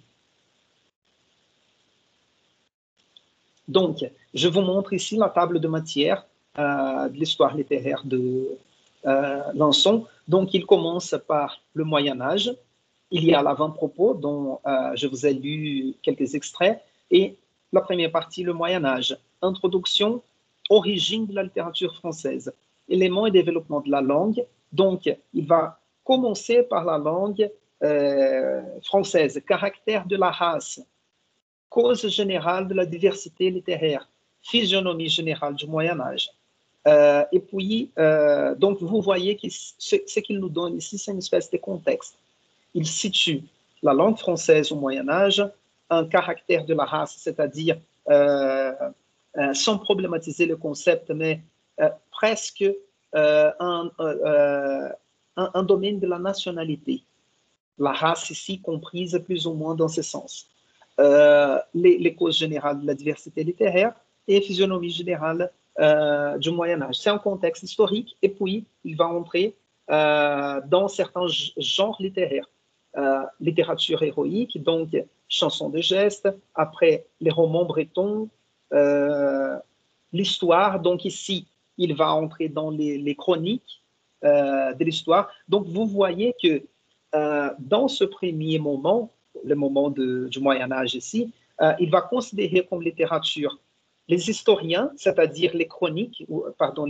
Donc, je vous montre ici la table de matière de l'histoire littéraire de Lançon. Donc, il commence par le Moyen-Âge. Il y a l'avant-propos dont je vous ai lu quelques extraits. Et la première partie, le Moyen-Âge. Introduction, origine de la littérature française, éléments et développement de la langue. Donc, il va commencer par la langue française, caractère de la race, cause générale de la diversité littéraire, physionomie générale du Moyen-Âge. Et puis, donc, vous voyez que ce qu'il nous donne ici, c'est une espèce de contexte. Il situe la langue française au Moyen-Âge, un caractère de la race, c'est-à-dire, sans problématiser le concept, mais presque un domaine de la nationalité. La race ici comprise plus ou moins dans ce sens. Les causes générales de la diversité littéraire et physionomie générale du Moyen-Âge. C'est un contexte historique et puis il va entrer dans certains genres littéraires. Littérature héroïque, donc chansons de gestes, après les romans bretons, l'histoire, donc ici il va entrer dans les chroniques de l'histoire. Donc vous voyez que dans ce premier moment, le moment du Moyen-Âge ici, il va considérer comme littérature les historiens, c'est-à-dire les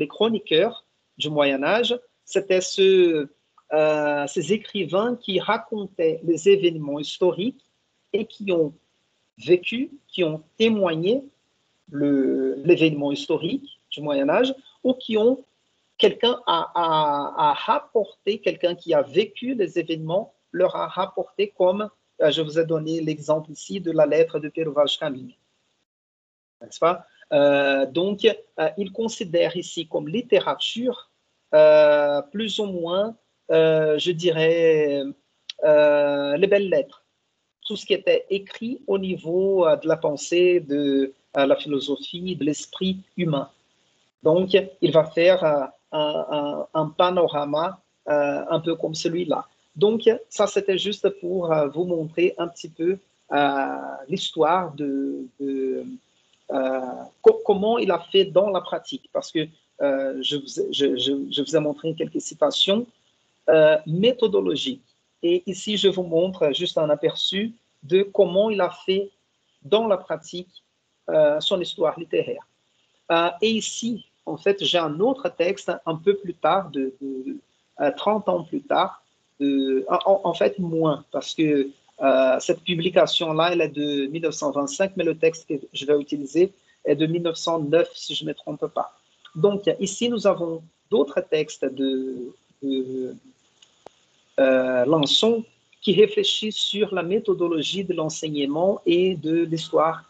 chroniqueurs du Moyen-Âge, c'était ces écrivains qui racontaient les événements historiques et qui ont vécu, qui ont témoigné l'événement historique du Moyen-Âge ou qui ont quelqu'un a rapporté, quelqu'un qui a vécu les événements, leur a rapporté comme, je vous ai donné l'exemple ici de la lettre de Pero Vaz de Caminha. N'est-ce pas? Donc, il considère ici comme littérature plus ou moins, je dirais, les belles lettres. Tout ce qui était écrit au niveau de la pensée, de la philosophie, de l'esprit humain. Donc, il va faire un panorama un peu comme celui-là. Donc, ça, c'était juste pour vous montrer un petit peu l'histoire comment il a fait dans la pratique. Parce que je vous ai montré quelques citations méthodologiques. Et ici, je vous montre juste un aperçu de comment il a fait dans la pratique son histoire littéraire. Et ici, en fait, j'ai un autre texte un peu plus tard, de 30 ans plus tard, en fait moins, parce que cette publication-là, elle est de 1925, mais le texte que je vais utiliser est de 1909, si je ne me trompe pas. Donc, ici, nous avons d'autres textes de Lançon qui réfléchissent sur la méthodologie de l'enseignement et de l'histoire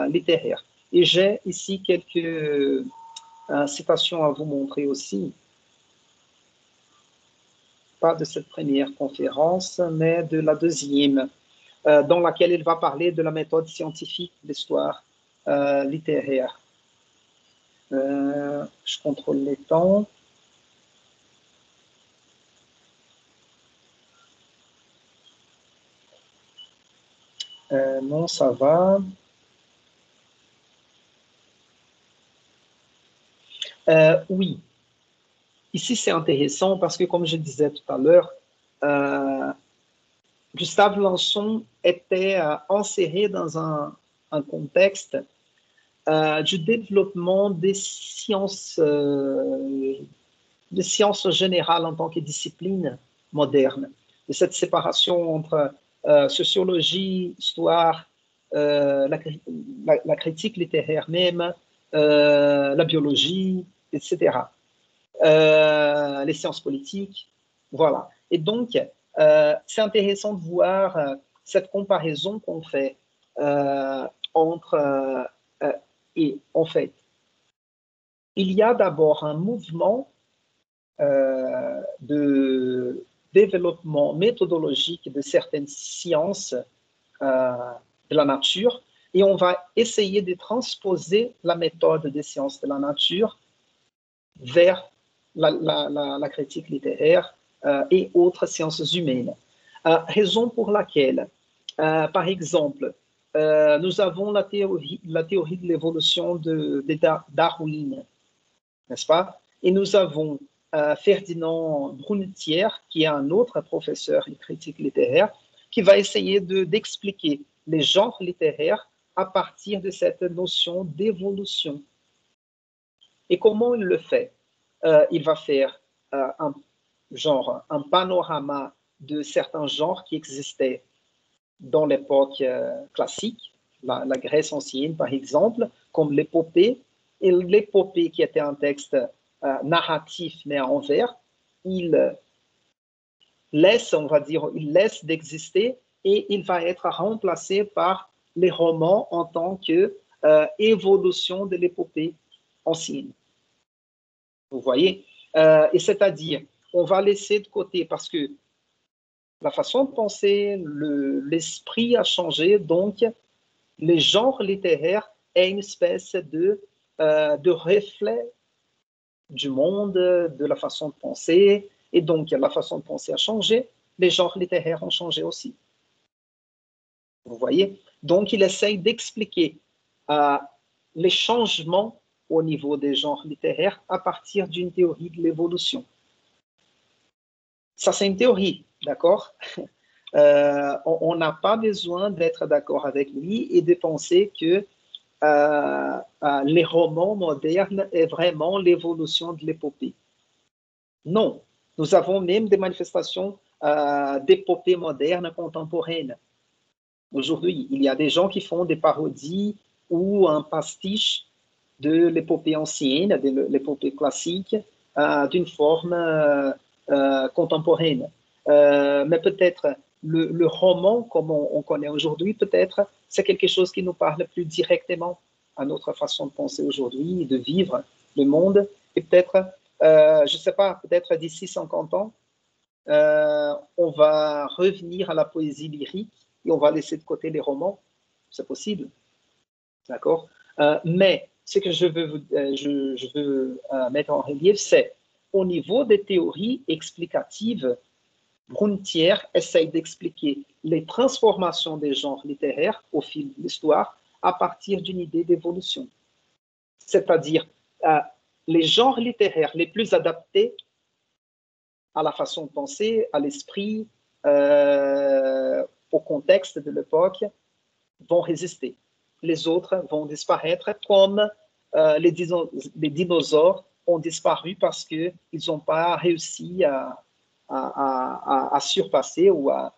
littéraire. Et j'ai ici quelques citations à vous montrer aussi. Pas de cette première conférence, mais de la deuxième, dans laquelle il va parler de la méthode scientifique de l'histoire littéraire. Je contrôle les temps. Non, ça va. Oui, ici c'est intéressant parce que, comme je disais tout à l'heure, Gustave Lançon était inséré dans un contexte du développement des sciences générales en tant que discipline moderne, de cette séparation entre sociologie, histoire, la critique littéraire même, la biologie, etc. Les sciences politiques, voilà. Et donc, c'est intéressant de voir cette comparaison qu'on fait entre... et en fait, il y a d'abord un mouvement de développement méthodologique de certaines sciences de la nature, et on va essayer de transposer la méthode des sciences de la nature vers la critique littéraire et autres sciences humaines. Raison pour laquelle, par exemple, nous avons la théorie de l'évolution de Darwin, n'est-ce pas? Et nous avons Ferdinand Brunetière, qui est un autre professeur et critique littéraire, qui va essayer d'expliquer les genres littéraires à partir de cette notion d'évolution. Et comment il le fait? Il va faire un panorama de certains genres qui existaient dans l'époque classique, la Grèce ancienne par exemple, comme l'épopée. Et l'épopée, qui était un texte narratif mais à envers, il laisse, on va dire, il laisse d'exister et il va être remplacé par les romans en tant que évolution de l'épopée ancienne. Vous voyez? Et c'est-à-dire, on va laisser de côté parce que la façon de penser, l'esprit a changé, donc le genre littéraire est une espèce de reflet du monde, de la façon de penser, et donc la façon de penser a changé, les genres littéraires ont changé aussi. Vous voyez? Donc il essaye d'expliquer les changements au niveau des genres littéraires à partir d'une théorie de l'évolution. Ça, c'est une théorie, d'accord? On n'a pas besoin d'être d'accord avec lui et de penser que les romans modernes est vraiment l'évolution de l'épopée. Non, nous avons même des manifestations d'épopée moderne contemporaine. Aujourd'hui, il y a des gens qui font des parodies ou un pastiche de l'épopée ancienne, de l'épopée classique, d'une forme contemporaine. Mais peut-être le roman, comme on connaît aujourd'hui, peut-être c'est quelque chose qui nous parle plus directement à notre façon de penser aujourd'hui et de vivre le monde. Et peut-être, je ne sais pas, peut-être d'ici 50 ans, on va revenir à la poésie lyrique et on va laisser de côté les romans. C'est possible. D'accord? Mais ce que je veux mettre en relief, c'est au niveau des théories explicatives, Brunetière essaye d'expliquer les transformations des genres littéraires au fil de l'histoire à partir d'une idée d'évolution. C'est-à-dire, les genres littéraires les plus adaptés à la façon de penser, à l'esprit, au contexte de l'époque, vont résister. Les autres vont disparaître comme les dinosaures ont disparu parce qu'ils n'ont pas réussi à surpasser ou à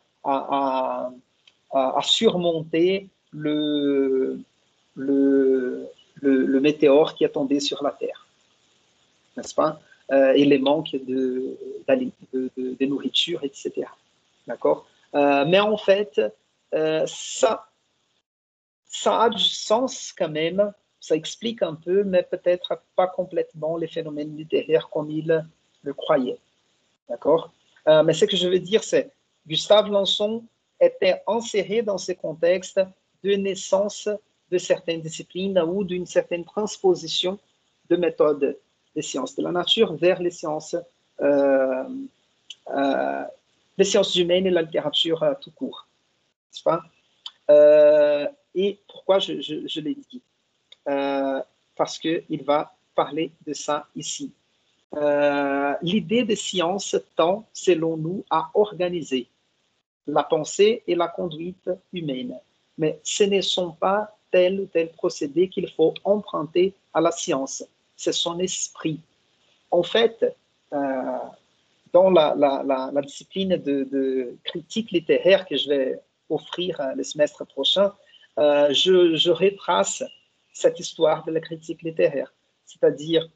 surmonter le météore qui est tombé sur la Terre, n'est-ce pas? Et les manques de nourriture, etc. D'accord? Mais en fait, ça a du sens quand même, ça explique un peu, mais peut-être pas complètement les phénomènes littéraires comme il le croyait. D'accord? Mais ce que je veux dire, c'est Gustave Lançon était inséré dans ce contexte de naissance de certaines disciplines ou d'une certaine transposition de méthodes des sciences de la nature vers les sciences humaines et la littérature tout court. N'est-ce pas? Et pourquoi je l'ai dit? Parce qu'il va parler de ça ici. L'idée de science tend, selon nous, à organiser la pensée et la conduite humaine. Mais ce ne sont pas tel ou tel procédé qu'il faut emprunter à la science. C'est son esprit. En fait, dans la discipline de critique littéraire que je vais offrir le semestre prochain, je retrace cette histoire de la critique littéraire, c'est-à-dire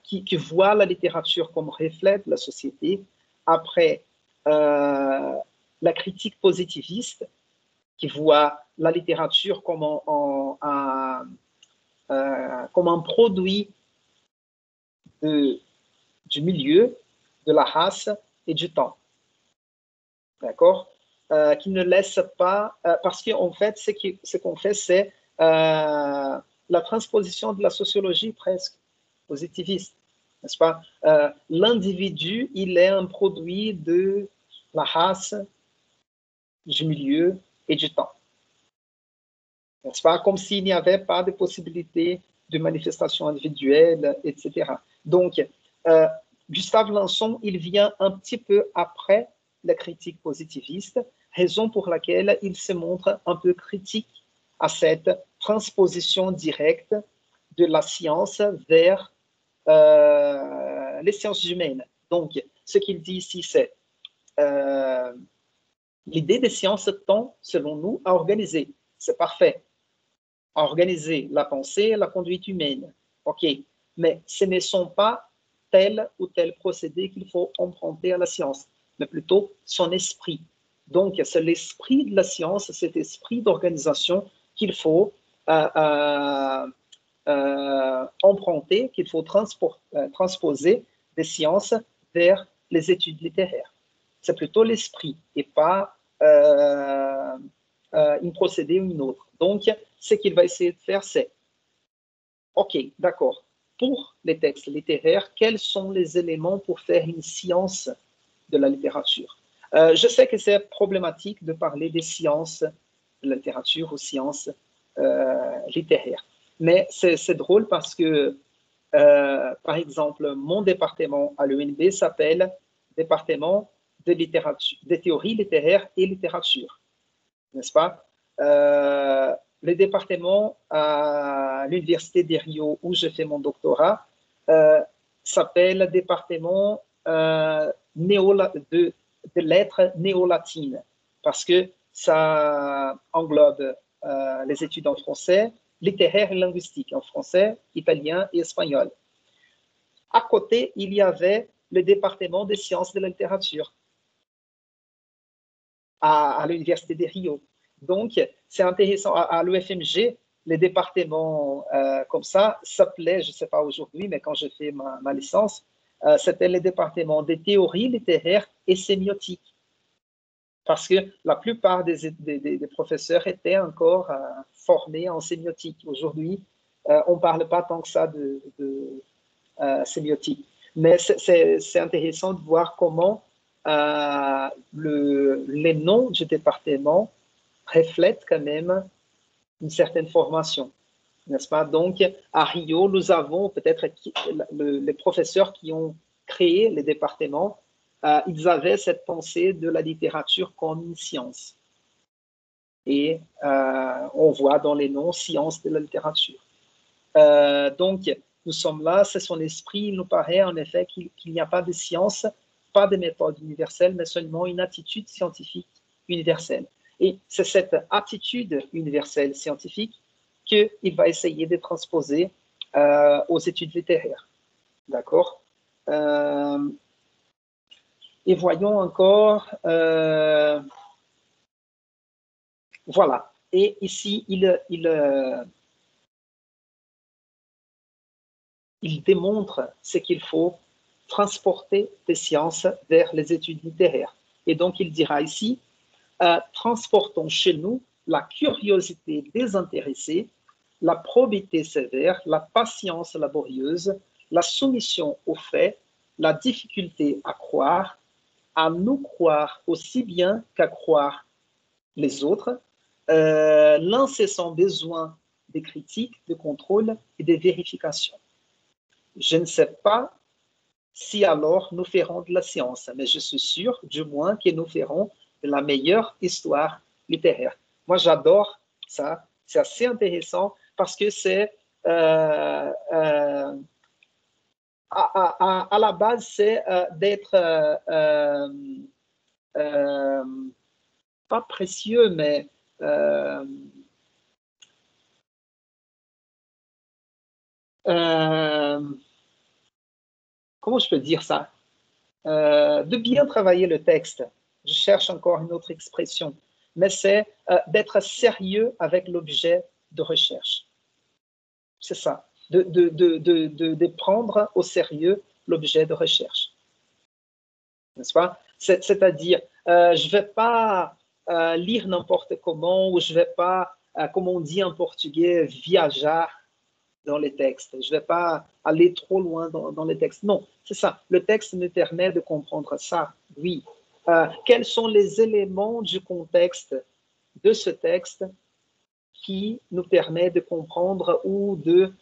qui voit la littérature comme reflet de la société. Après, la critique positiviste, qui voit la littérature comme un produit du milieu, de la race et du temps. D'accord? Qui ne laisse pas, parce qu'en fait, ce qu'on fait, c'est la transposition de la sociologie presque positiviste, n'est-ce pas? L'individu, il est un produit de la race, du milieu et du temps. N'est-ce pas? Comme s'il n'y avait pas de possibilité de manifestation individuelle, etc. Donc, Gustave Lanson, il vient un petit peu après la critique positiviste, raison pour laquelle il se montre un peu critique à cette transposition directe de la science vers les sciences humaines. Donc, ce qu'il dit ici, c'est l'idée des sciences tend, selon nous, à organiser. C'est parfait. À organiser la pensée et la conduite humaine. OK. Mais ce ne sont pas tel ou tel procédé qu'il faut emprunter à la science, mais plutôt son esprit. Donc, c'est l'esprit de la science, cet esprit d'organisation qu'il faut emprunter, qu'il faut transposer des sciences vers les études littéraires. C'est plutôt l'esprit et pas une procédé ou une autre. Donc, ce qu'il va essayer de faire, c'est, OK, d'accord, pour les textes littéraires, quels sont les éléments pour faire une science de la littérature? Je sais que c'est problématique de parler des sciences de la littérature ou sciences littéraires, mais c'est drôle parce que, par exemple, mon département à l'UNB s'appelle département de littérature, des théories littéraires et littérature, n'est-ce pas? Le département à l'Université des Rio, où je fais mon doctorat, s'appelle département de lettres néo-latines, parce que ça englobe les études en français, littéraire et linguistique, en français, italien et espagnol. À côté, il y avait le département des sciences de la littérature à l'Université des Rio. Donc, c'est intéressant. À l'UFMG, les départements comme ça s'appelaient, je ne sais pas aujourd'hui, mais quand j'ai fait ma licence, c'était les départements des théories littéraires et sémiotiques. Parce que la plupart des professeurs étaient encore formés en sémiotique. Aujourd'hui, on ne parle pas tant que ça de sémiotique. Mais c'est intéressant de voir comment les noms du département reflètent quand même une certaine formation, n'est-ce pas? Donc, à Rio, nous avons peut-être les professeurs qui ont créé les départements, ils avaient cette pensée de la littérature comme une science. Et on voit dans les noms sciences de la littérature. Donc, nous sommes là, c'est son esprit. Il nous paraît en effet qu'il n'y a pas de science, pas de méthode universelle, mais seulement une attitude scientifique universelle. Et c'est cette attitude universelle scientifique qu'il va essayer de transposer aux études littéraires. D'accord? Et voyons encore. Voilà. Et ici, il démontre ce qu'il faut transporter des sciences vers les études littéraires. Et donc, il dira ici, transportons chez nous la curiosité désintéressée, la probité sévère, la patience laborieuse, la soumission aux faits, la difficulté à nous croire aussi bien qu'à croire les autres, l'incessant besoin des critiques, de contrôle et de vérification. Je ne sais pas si alors nous ferons de la science, mais je suis sûr, du moins, que nous ferons de la meilleure histoire littéraire. Moi, j'adore ça, c'est assez intéressant parce que c'est, à la base, c'est d'être pas précieux, mais comment je peux dire ça? De bien travailler le texte. Je cherche encore une autre expression, mais c'est d'être sérieux avec l'objet de recherche. C'est ça, de prendre au sérieux l'objet de recherche. N'est-ce pas? C'est-à-dire, je ne vais pas lire n'importe comment ou je ne vais pas, comme on dit en portugais, viajar dans les textes. Je ne vais pas aller trop loin dans les textes. Non, c'est ça. Le texte me permet de comprendre ça, oui. Quels sont les éléments du contexte de ce texte qui nous permet de comprendre ou de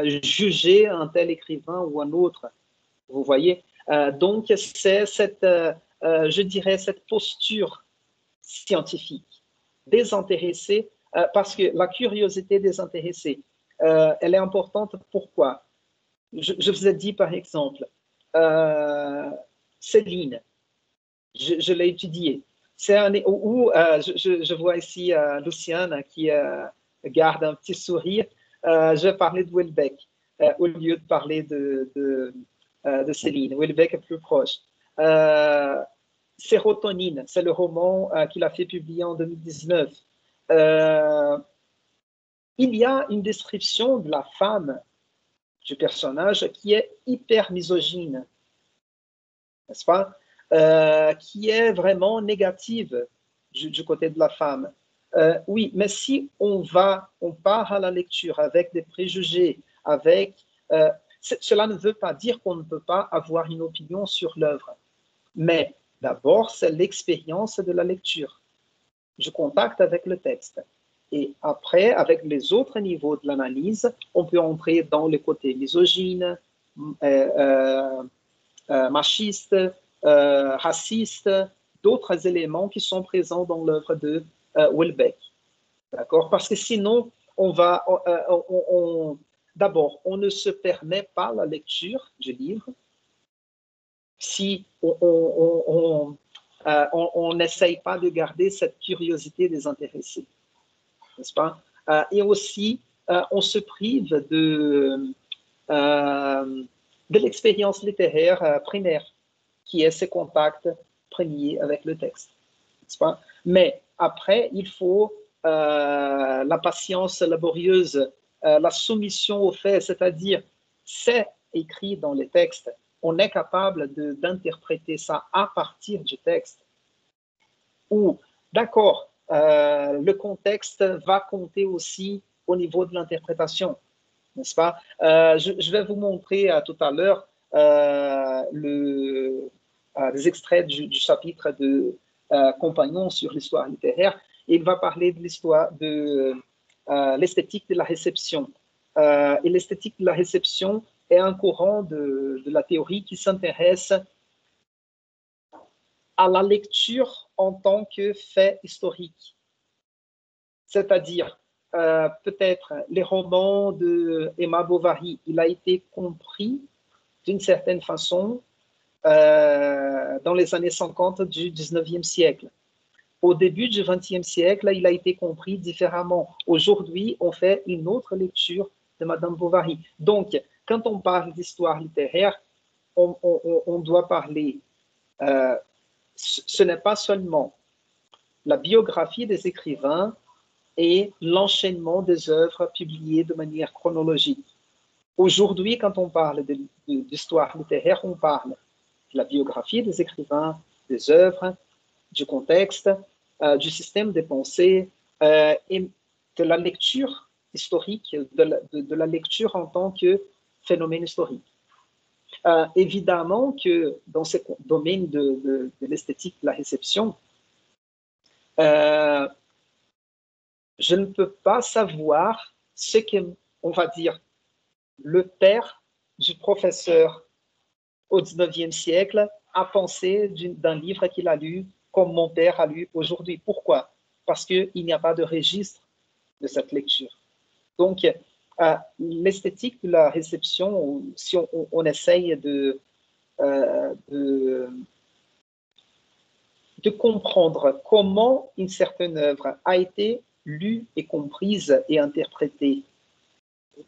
juger un tel écrivain ou un autre? Vous voyez? Donc, c'est cette, je dirais, cette posture scientifique, désintéressée, parce que la curiosité désintéressée, elle est importante. Pourquoi? Je vous ai dit, par exemple, Céline, je l'ai étudiée. Je vois ici Luciane qui garde un petit sourire. Je vais parler de Houellebecq au lieu de parler de Céline. Houellebecq est plus proche. Sérotonine, c'est le roman qu'il a fait publier en 2019. Il y a une description de la femme du personnage qui est hyper misogyne, n'est-ce pas? Qui est vraiment négative du côté de la femme. Oui, mais si on part à la lecture avec des préjugés, cela ne veut pas dire qu'on ne peut pas avoir une opinion sur l'œuvre. Mais d'abord, c'est l'expérience de la lecture, du contact avec le texte. Et après, avec les autres niveaux de l'analyse, on peut entrer dans le côté misogyne, machiste, raciste, d'autres éléments qui sont présents dans l'œuvre de Houellebecq. D'accord? Parce que sinon, d'abord, on ne se permet pas la lecture du livre si on n'essaye pas de garder cette curiosité désintéressée, n'est-ce pas? Et aussi, on se prive de l'expérience littéraire primaire, qui est ce contact premier avec le texte, n'est-ce pas? Mais après, il faut la patience laborieuse, la soumission aux faits, c'est-à-dire c'est écrit dans les textes, on est capable d'interpréter ça à partir du texte. Ou, d'accord, le contexte va compter aussi au niveau de l'interprétation, n'est-ce pas? Je vais vous montrer tout à l'heure des extraits du chapitre de Compagnons sur l'histoire littéraire. Il va parler de l'histoire de l'esthétique de la réception. Et l'esthétique de la réception est un courant de la théorie qui s'intéresse à la lecture en tant que fait historique. C'est-à-dire, peut-être les romans de Emma Bovary, il a été compris d'une certaine façon dans les années 50 du 19e siècle. Au début du 20e siècle, il a été compris différemment. Aujourd'hui, on fait une autre lecture de Madame Bovary. Donc, quand on parle d'histoire littéraire, on doit parler, ce n'est pas seulement la biographie des écrivains et l'enchaînement des œuvres publiées de manière chronologique. Aujourd'hui, quand on parle d'histoire littéraire, on parle de la biographie des écrivains, des œuvres, du contexte, du système des pensées et de la lecture historique, de la lecture en tant que phénomène historique. Évidemment que dans ce domaine de l'esthétique de la réception, je ne peux pas savoir ce que, on va dire, le père du professeur au 19e siècle a pensé d'un livre qu'il a lu comme mon père a lu aujourd'hui. Pourquoi? Parce qu'il n'y a pas de registre de cette lecture. Donc, l'esthétique de la réception, si on essaye de comprendre comment une certaine œuvre a été lue et comprise et interprétée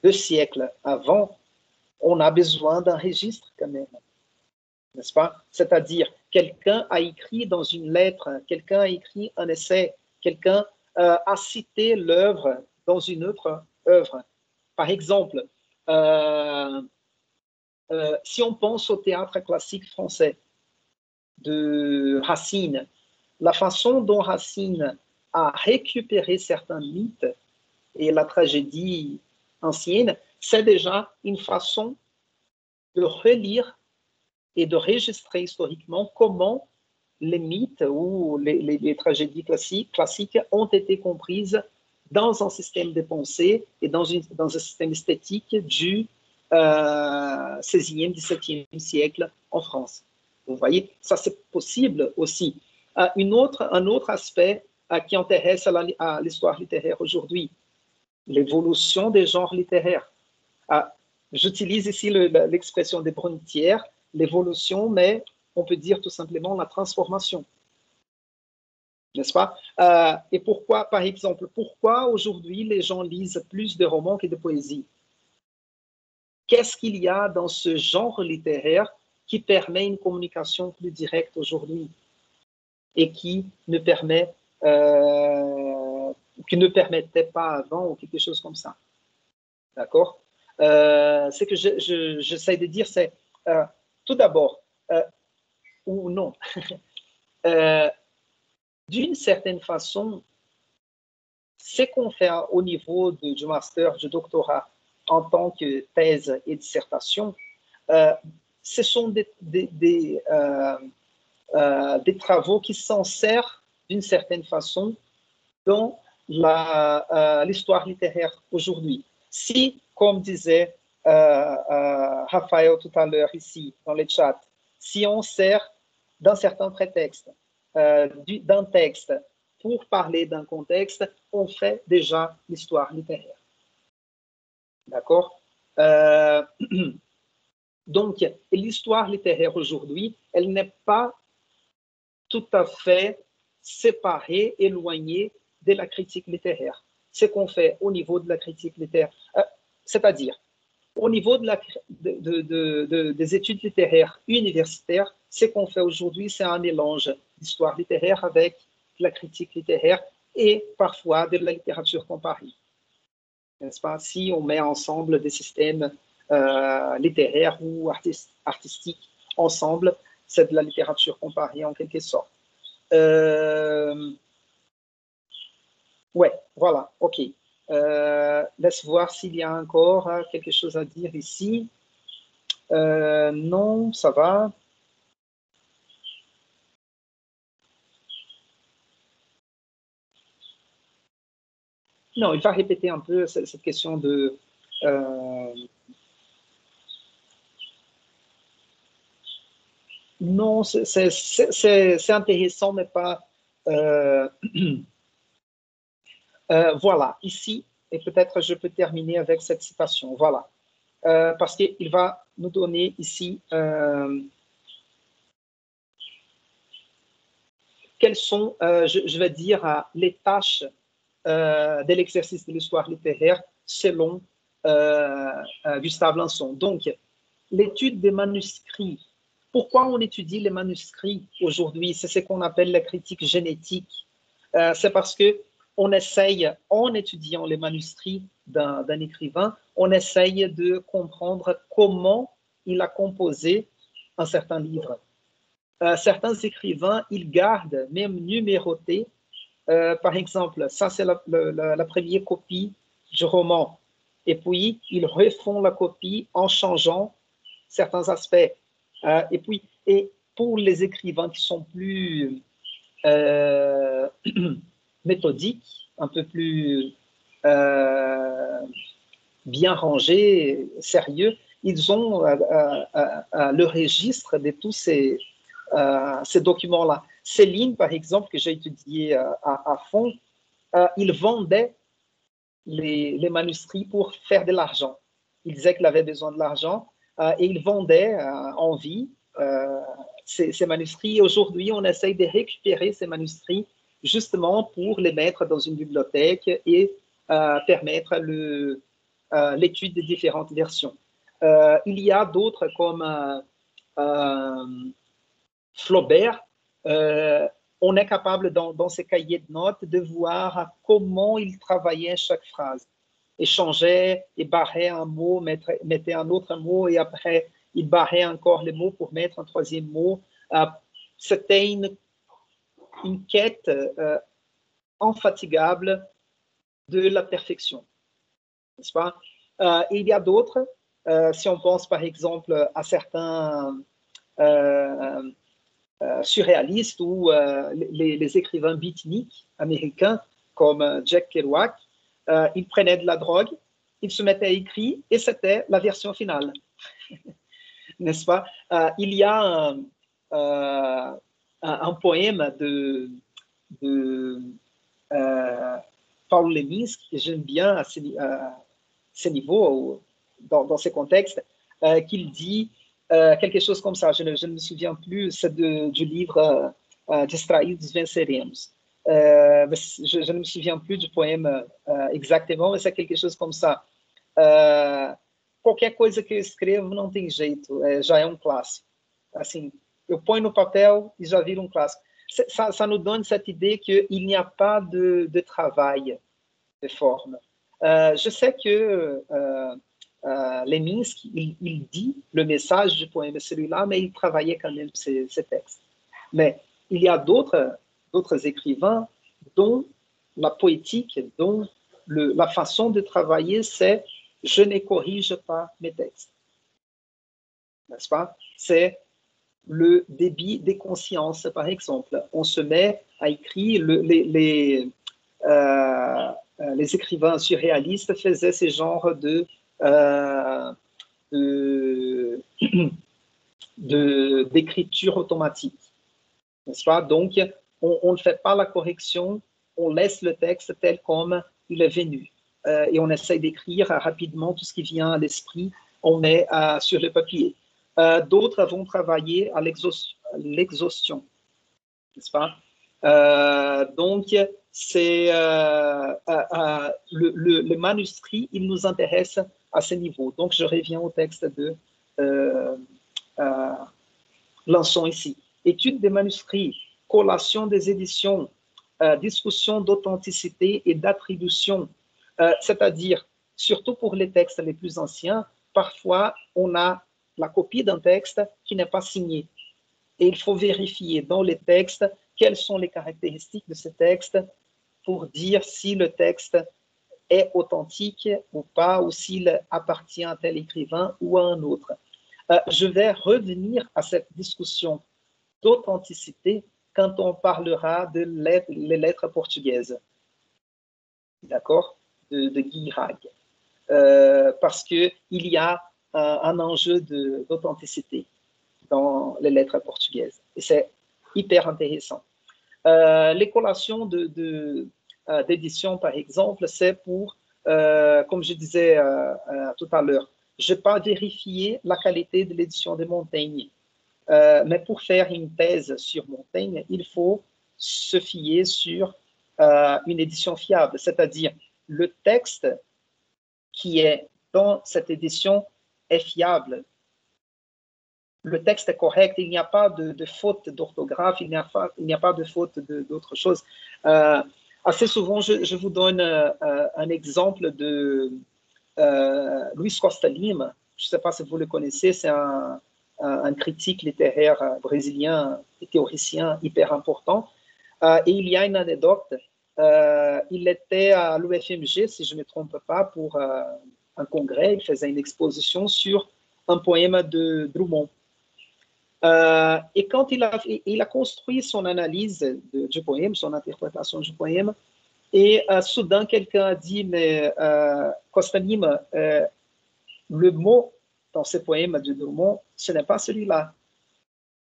2 siècles avant, on a besoin d'un registre quand même, n'est-ce pas? C'est-à-dire, quelqu'un a écrit dans une lettre, quelqu'un a écrit un essai, quelqu'un a cité l'œuvre dans une autre œuvre. Par exemple, si on pense au théâtre classique français de Racine, la façon dont Racine a récupéré certains mythes et la tragédie ancienne, c'est déjà une façon de relire et de registrer historiquement comment les mythes ou les tragédies classiques ont été comprises dans un système de pensée et dans un système esthétique du 16e, 17e siècle en France. Vous voyez, ça c'est possible aussi. Un autre aspect qui intéresse à l'histoire littéraire aujourd'hui, l'évolution des genres littéraires. J'utilise ici l'expression des Brunetières, l'évolution, mais on peut dire tout simplement la transformation. N'est-ce pas? Et pourquoi, par exemple, pourquoi aujourd'hui les gens lisent plus de romans que de poésie? Qu'est-ce qu'il y a dans ce genre littéraire qui permet une communication plus directe aujourd'hui et qui ne permettait pas avant ou quelque chose comme ça? D'accord? Ce que j'essaie de dire, c'est tout d'abord, ou non, d'une certaine façon, ce qu'on fait au niveau du master, du doctorat, en tant que thèse et dissertation, ce sont des travaux qui s'insèrent d'une certaine façon dans l'histoire littéraire aujourd'hui. Si, comme disait Raphaël tout à l'heure ici dans le chat, si on sert d'un certain prétexte, d'un texte pour parler d'un contexte, on fait déjà l'histoire littéraire. D'accord? Donc, l'histoire littéraire aujourd'hui, elle n'est pas tout à fait séparée, éloignée de la critique littéraire. Ce qu'on fait au niveau de la critique littéraire, c'est-à-dire au niveau des études littéraires universitaires, ce qu'on fait aujourd'hui, c'est un mélange d'histoire littéraire avec la critique littéraire et parfois de la littérature comparée. N'est-ce pas? Si on met ensemble des systèmes littéraires ou artistiques ensemble, c'est de la littérature comparée en quelque sorte. Ouais, voilà, ok. Laisse voir s'il y a encore quelque chose à dire ici. Non, ça va. Non, il va répéter un peu cette question de... non, c'est intéressant, mais pas... voilà, ici, et peut-être je peux terminer avec cette citation. Voilà. Parce qu'il va nous donner ici quelles sont, je vais dire, les tâches de l'exercice de l'histoire littéraire selon Gustave Lanson. Donc, l'étude des manuscrits. Pourquoi on étudie les manuscrits aujourd'hui? C'est ce qu'on appelle la critique génétique. C'est parce que on essaye, en étudiant les manuscrits d'un écrivain, on essaye de comprendre comment il a composé un certain livre. Certains écrivains, ils gardent, même numéroté, par exemple, ça c'est la première copie du roman. Et puis, ils refont la copie en changeant certains aspects. Et pour les écrivains qui sont plus méthodique, un peu plus bien rangé, sérieux. Ils ont le registre de tous ces documents-là. Céline, par exemple, que j'ai étudié à fond, il vendait les manuscrits pour faire de l'argent. Il disait qu'il avait besoin de l'argent et il vendait en vie ces manuscrits. Aujourd'hui, on essaye de récupérer ces manuscrits justement pour les mettre dans une bibliothèque et permettre l'étude des différentes versions. Il y a d'autres comme Flaubert. On est capable dans ses cahiers de notes de voir comment il travaillait chaque phrase. Il changeait, il barrait un mot, mettait un autre mot et après il barrait encore les mots pour mettre un troisième mot. C'était une quête infatigable de la perfection, n'est-ce pas? Il y a d'autres, si on pense par exemple à certains surréalistes ou les écrivains beatniks américains comme Jack Kerouac, ils prenaient de la drogue, ils se mettaient à écrire et c'était la version finale, n'est-ce pas? Il y a un poème de Paul Leminski que j'aime bien à ce niveau, dans ces contextes, qu'il dit quelque chose comme ça, je ne me souviens plus, c'est du livre Distraídos Venceremos. Je ne me souviens plus du poème exactement, mas é quelque chose comme ça. Qualquer coisa que eu escrevo não tem jeito, já é um clássico. Assim, eu ponho no papel e já vira um clássico. Ça nous donne cette idée qu'il n'y a pas de travail de forme. Je sais que Leminski, il dit le message du poème de celui-là, mais il travaillait quand même ses textes. Mais il y a d'autres écrivains dont la poétique, dont la façon de travailler, c'est « je ne corrige pas mes textes ». N'est-ce pas? C'est le débit des consciences, par exemple. On se met à écrire, les écrivains surréalistes faisaient ce genre d'écriture automatique, n'est-ce pas? Donc, on ne fait pas la correction, on laisse le texte tel comme il est venu et on essaie d'écrire rapidement tout ce qui vient à l'esprit, on met sur le papier. D'autres vont travailler à l'exhaustion, n'est-ce pas? Donc, c'est le manuscrit, il nous intéresse à ce niveau. Donc, je reviens au texte de Lançon ici. Étude des manuscrits, collation des éditions, discussion d'authenticité et d'attribution, c'est-à-dire, surtout pour les textes les plus anciens, parfois, on a la copie d'un texte qui n'est pas signé. Et il faut vérifier dans les textes quelles sont les caractéristiques de ce texte pour dire si le texte est authentique ou pas, ou s'il appartient à tel écrivain ou à un autre. Je vais revenir à cette discussion d'authenticité quand on parlera de les lettres portugaises, d'accord, de Guirag, parce qu'il y a un enjeu d'authenticité dans les lettres portugaises, et c'est hyper intéressant. Les collations d'édition, par exemple, c'est pour, comme je disais tout à l'heure, je n'ai pas vérifié la qualité de l'édition de Montaigne, mais pour faire une thèse sur Montaigne, il faut se fier sur une édition fiable, c'est-à-dire le texte qui est dans cette édition est fiable. Le texte est correct, il n'y a pas de faute d'orthographe, il n'y a pas de faute d'autre chose. Assez souvent, je vous donne un exemple de Luis Costa Lima. Je ne sais pas si vous le connaissez, c'est un critique littéraire brésilien et théoricien hyper important. Et il y a une anecdote. Il était à l'UFMG, si je ne me trompe pas, pour un congrès. Il faisait une exposition sur un poème de Drummond. Et quand il a construit son analyse du poème, son interprétation du poème, et soudain, quelqu'un a dit, mais Kostanim, le mot dans ce poème de Drummond, ce n'est pas celui-là,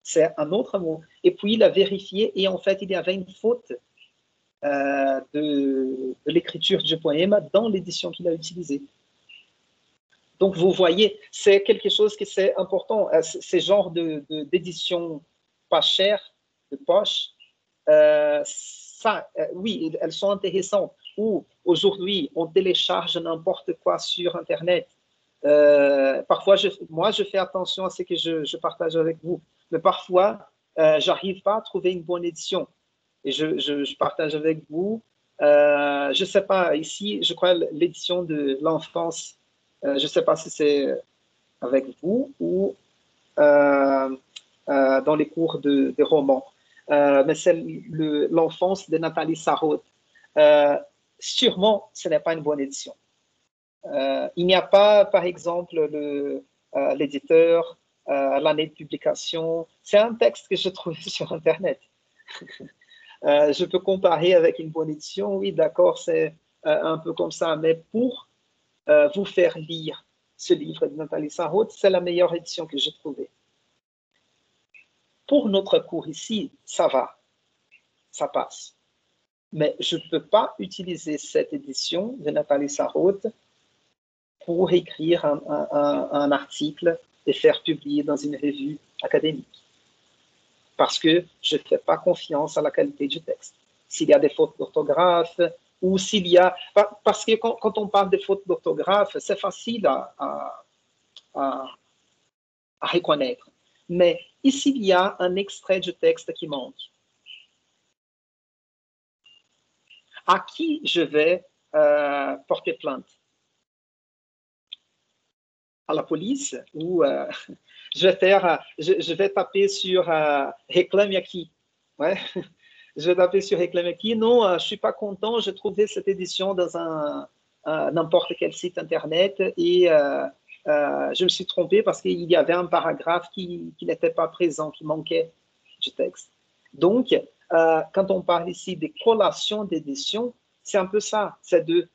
c'est un autre mot. Et puis, il a vérifié, et en fait, il y avait une faute de l'écriture du poème dans l'édition qu'il a utilisée. Donc, vous voyez, c'est quelque chose qui c'est important. Ces genres d'éditions pas chères, de poche, oui, elles sont intéressantes. Ou aujourd'hui, on télécharge n'importe quoi sur Internet. Parfois, moi, je fais attention à ce que je partage avec vous. Mais parfois, j'arrive pas à trouver une bonne édition. Et je partage avec vous. Je sais pas, ici, je crois l'édition de l'enfance, je sais pas si c'est avec vous ou dans les cours de romans. Mais c'est l'enfance de Nathalie Sarraute. Sûrement, ce n'est pas une bonne édition. Il n'y a pas, par exemple, l'éditeur, l'année de publication. C'est un texte que je trouvais sur Internet. Je peux comparer avec une bonne édition, oui, d'accord, c'est un peu comme ça, mais pour vous faire lire ce livre de Nathalie Sarraute, c'est la meilleure édition que j'ai trouvée. Pour notre cours ici, ça va, ça passe. Mais je ne peux pas utiliser cette édition de Nathalie Sarraute pour écrire un article et faire publier dans une revue académique. Parce que je ne fais pas confiance à la qualité du texte. S'il y a des fautes d'orthographe, ou s'il y a... Parce que quand on parle de fautes d'orthographe, c'est facile à reconnaître. Mais ici, il y a un extrait du texte qui manque. À qui je vais porter plainte? À la police? Ou je vais taper sur réclame à qui? Ouais. Je vais taper sur réclame à qui? Non, je ne suis pas content. J'ai trouvé cette édition dans n'importe quel site internet et je me suis trompé parce qu'il y avait un paragraphe qui n'était pas présent, qui manquait du texte. Donc, quand on parle ici des collations d'édition, c'est un peu ça, c'est de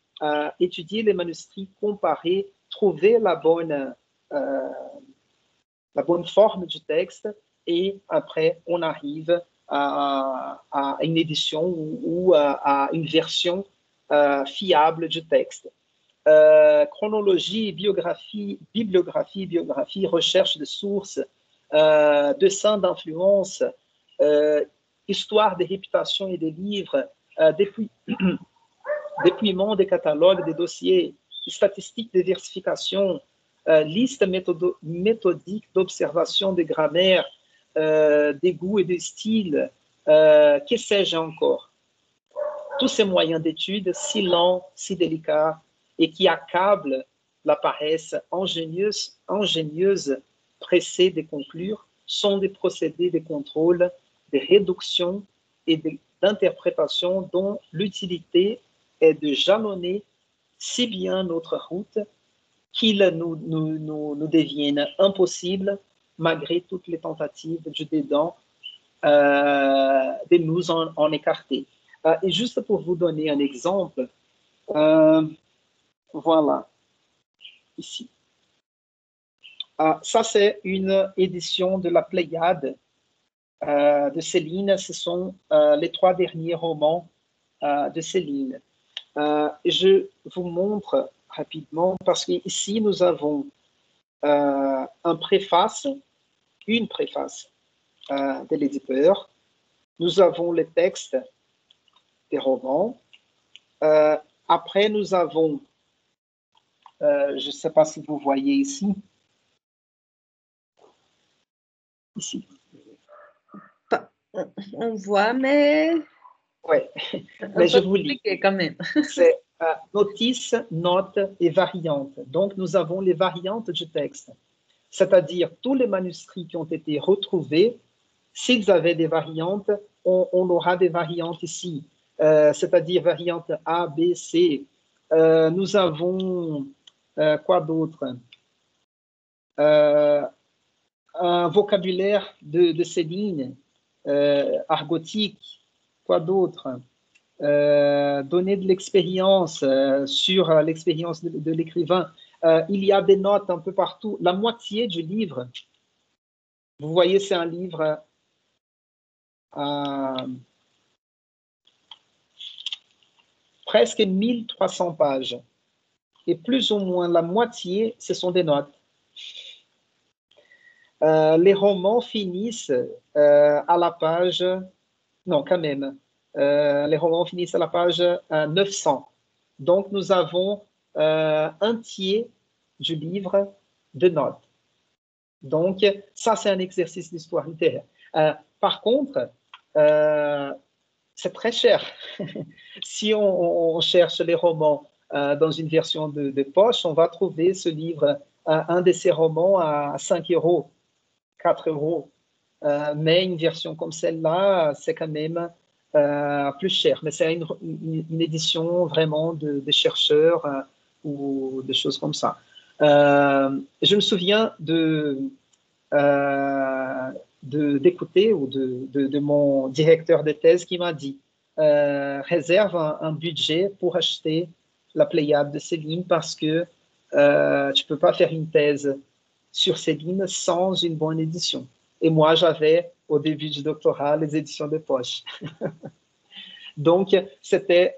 étudier les manuscrits, comparer, trouver la bonne forme du texte et après, on arrive à une édition ou à une version fiable du texte. Chronologie, bibliographie, recherche de sources, dessin d'influence, histoire des réputations et des livres, dépouillement des catalogues, des dossiers, statistiques de diversification, liste méthodique d'observation de grammaire, des goûts et des styles, que sais-je encore. Tous ces moyens d'étude si lents, si délicats, et qui accablent la paresse ingénieuse, pressée de conclure, sont des procédés de contrôle, de réduction et d'interprétation dont l'utilité est de jalonner si bien notre route qu'il nous devienne impossible, malgré toutes les tentatives du dédain, de nous en écarter. Et juste pour vous donner un exemple, voilà, ici. Ça, c'est une édition de la Pléiade de Céline. Ce sont les 3 derniers romans de Céline. Je vous montre rapidement, parce qu'ici, nous avons une préface de l'éditeur. Nous avons le texte des romans. Après, nous avons, je ne sais pas si vous voyez ici, On voit, mais... Oui, mais je vous lis. Quand même. C'est notice, note et variante. Donc, nous avons les variantes du texte, c'est-à-dire tous les manuscrits qui ont été retrouvés. S'ils avaient des variantes, on aura des variantes ici, c'est-à-dire variante A, B, C. Nous avons quoi d'autre? un vocabulaire de Céline, argotique, quoi d'autre? Donner de l'expérience sur l'expérience de l'écrivain. Il y a des notes un peu partout. La moitié du livre, vous voyez, c'est un livre presque 1300 pages. Et plus ou moins la moitié, ce sont des notes. Les romans finissent à la page... Non, quand même. Les romans finissent à la page 900. Donc, nous avons un tiers du livre de notes. Donc, ça, c'est un exercice d'histoire littéraire. Par contre, c'est très cher. Si on cherche les romans dans une version de poche, on va trouver ce livre, un de ces romans à 5 euros, 4 euros. Mais une version comme celle-là, c'est quand même plus cher. Mais c'est une édition vraiment de chercheurs ou des choses comme ça. Je me souviens d'écouter ou de mon directeur de thèse qui m'a dit réserve un budget pour acheter la Pléiade de Céline parce que tu ne peux pas faire une thèse sur Céline sans une bonne édition. Et moi, j'avais, au début du doctorat, les éditions de poche. Donc, c'était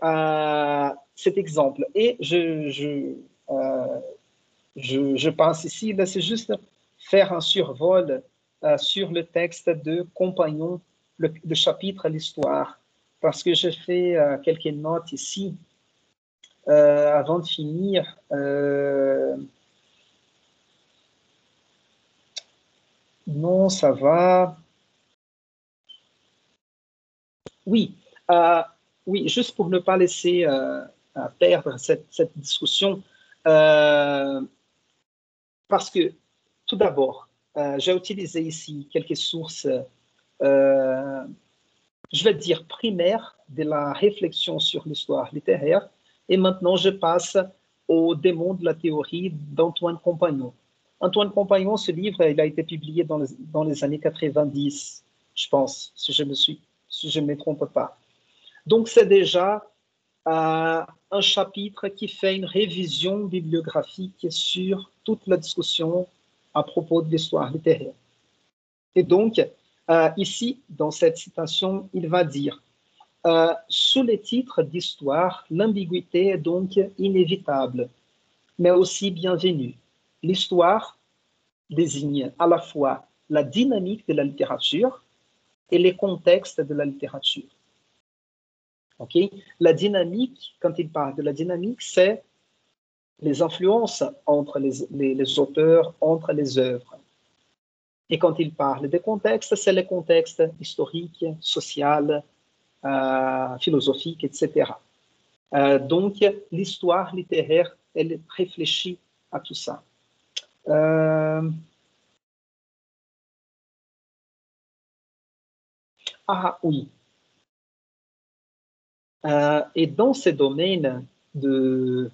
cet exemple. Et je pense ici, là, c'est juste faire un survol sur le texte de Compagnon, le chapitre l'histoire, parce que je fais quelques notes ici avant de finir. Non, ça va. Oui, oui, juste pour ne pas laisser perdre cette discussion, parce que tout d'abord, j'ai utilisé ici quelques sources, je vais dire primaires de la réflexion sur l'histoire littéraire, et maintenant je passe au démon de la théorie d'Antoine Compagnon. Antoine Compagnon, ce livre, il a été publié dans les années 90, je pense, si je ne me trompe pas. Donc, c'est déjà un chapitre qui fait une révision bibliographique sur toute la discussion à propos de l'histoire littéraire. Et donc, ici, dans cette citation, il va dire sous les titres d'histoire, l'ambiguïté est donc inévitable, mais aussi bienvenue. L'histoire désigne à la fois la dynamique de la littérature et les contextes de la littérature. Okay? La dynamique, quand il parle de la dynamique, c'est les influences entre les auteurs, entre les œuvres. Et quand il parle des contextes, c'est les contextes historiques, sociaux, philosophiques, etc. Donc, l'histoire littéraire, elle réfléchit à tout ça. Ah oui. Et dans ces domaines de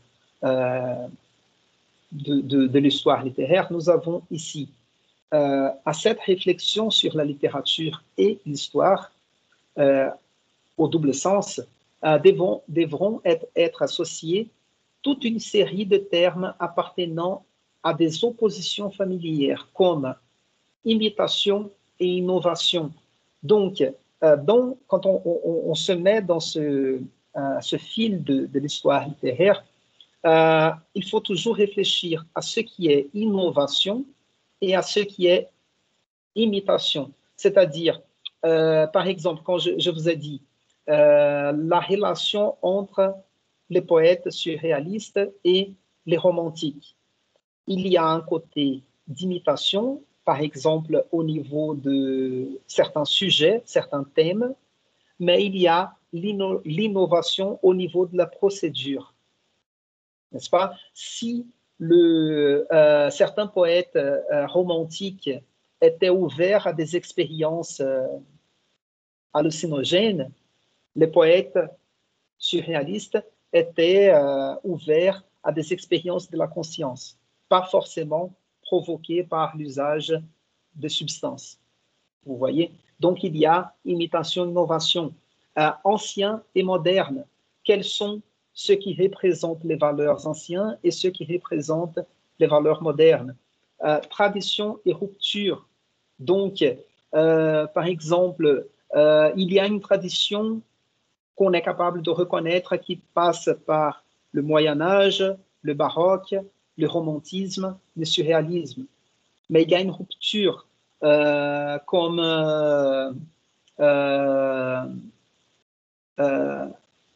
l'histoire littéraire, nous avons ici, à cette réflexion sur la littérature et l'histoire, au double sens, devront être associés toute une série de termes appartenant à des oppositions familières, comme imitation et innovation. Donc, quand on se met dans ce fil de l'histoire littéraire, il faut toujours réfléchir à ce qui est innovation et à ce qui est imitation. C'est-à-dire, par exemple, quand je vous ai dit la relation entre les poètes surréalistes et les romantiques, il y a un côté d'imitation, par exemple au niveau de certains sujets, certains thèmes, mais il y a l'innovation au niveau de la procédure. N'est-ce pas? Si certains poètes romantiques étaient ouverts à des expériences hallucinogènes, les poètes surréalistes étaient ouverts à des expériences de la conscience, pas forcément provoquées par l'usage de substances. Vous voyez? Donc, il y a imitation, innovation, ancien et moderne. Quels sont ceux qui représentent les valeurs anciennes et ceux qui représentent les valeurs modernes? Tradition et rupture. Donc, par exemple, il y a une tradition qu'on est capable de reconnaître qui passe par le Moyen Âge, le baroque, le romantisme, le surréalisme. Mais il y a une rupture comme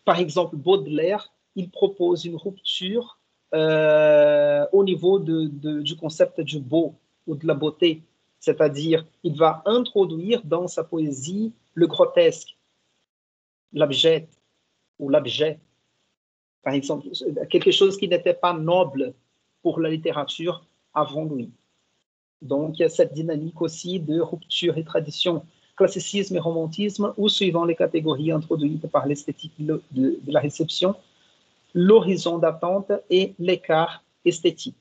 par exemple Baudelaire, il propose une rupture au niveau du concept du beau ou de la beauté. C'est-à-dire, il va introduire dans sa poésie le grotesque, l'abject ou l'abjet. Par exemple, quelque chose qui n'était pas noble pour la littérature avant lui. Donc, il y a cette dynamique aussi de rupture et tradition, classicisme et romantisme, ou suivant les catégories introduites par l'esthétique de la réception, l'horizon d'attente et l'écart esthétique.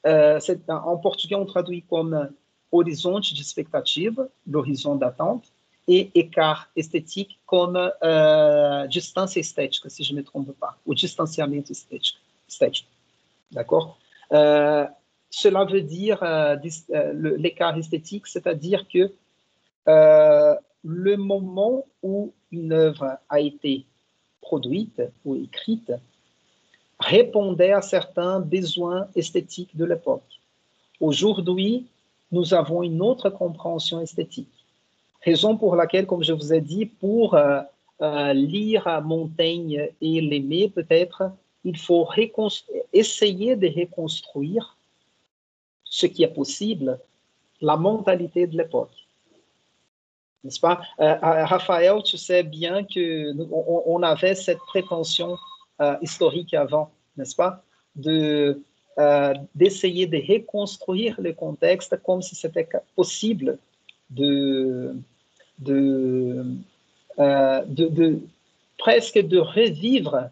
En portugais, on traduit comme horizonte de expectativa, l'horizon d'attente, et écart esthétique comme distância estética, si je ne me trompe pas, ou distanciamento estético. D'accord? Cela veut dire l'écart esthétique, c'est-à-dire que le moment où une œuvre a été produite ou écrite répondait à certains besoins esthétiques de l'époque. Aujourd'hui, nous avons une autre compréhension esthétique. Raison pour laquelle, comme je vous ai dit, pour lire Montaigne et l'aimer, peut-être, il faut essayer de reconstruire ce qui est possible, la mentalité de l'époque. N'est-ce pas? Raphaël, tu sais bien qu'on avait cette prétention historique avant, n'est-ce pas? D'essayer de reconstruire le contexte comme si c'était possible presque de revivre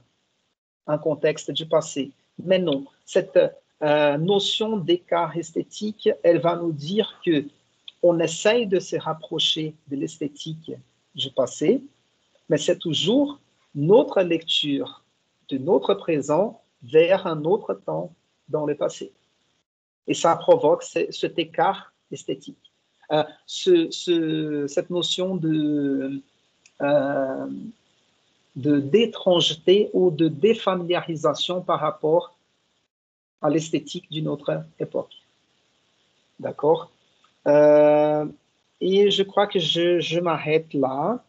un contexte du passé. Mais non, cette notion d'écart esthétique, elle va nous dire que on essaye de se rapprocher de l'esthétique du passé, mais c'est toujours notre lecture de notre présent vers un autre temps dans le passé. Et ça provoque cet écart esthétique. Cette notion d'étrangeté ou de défamiliarisation par rapport à l'esthétique d'une autre époque. D'accord? Et je crois que je m'arrête là.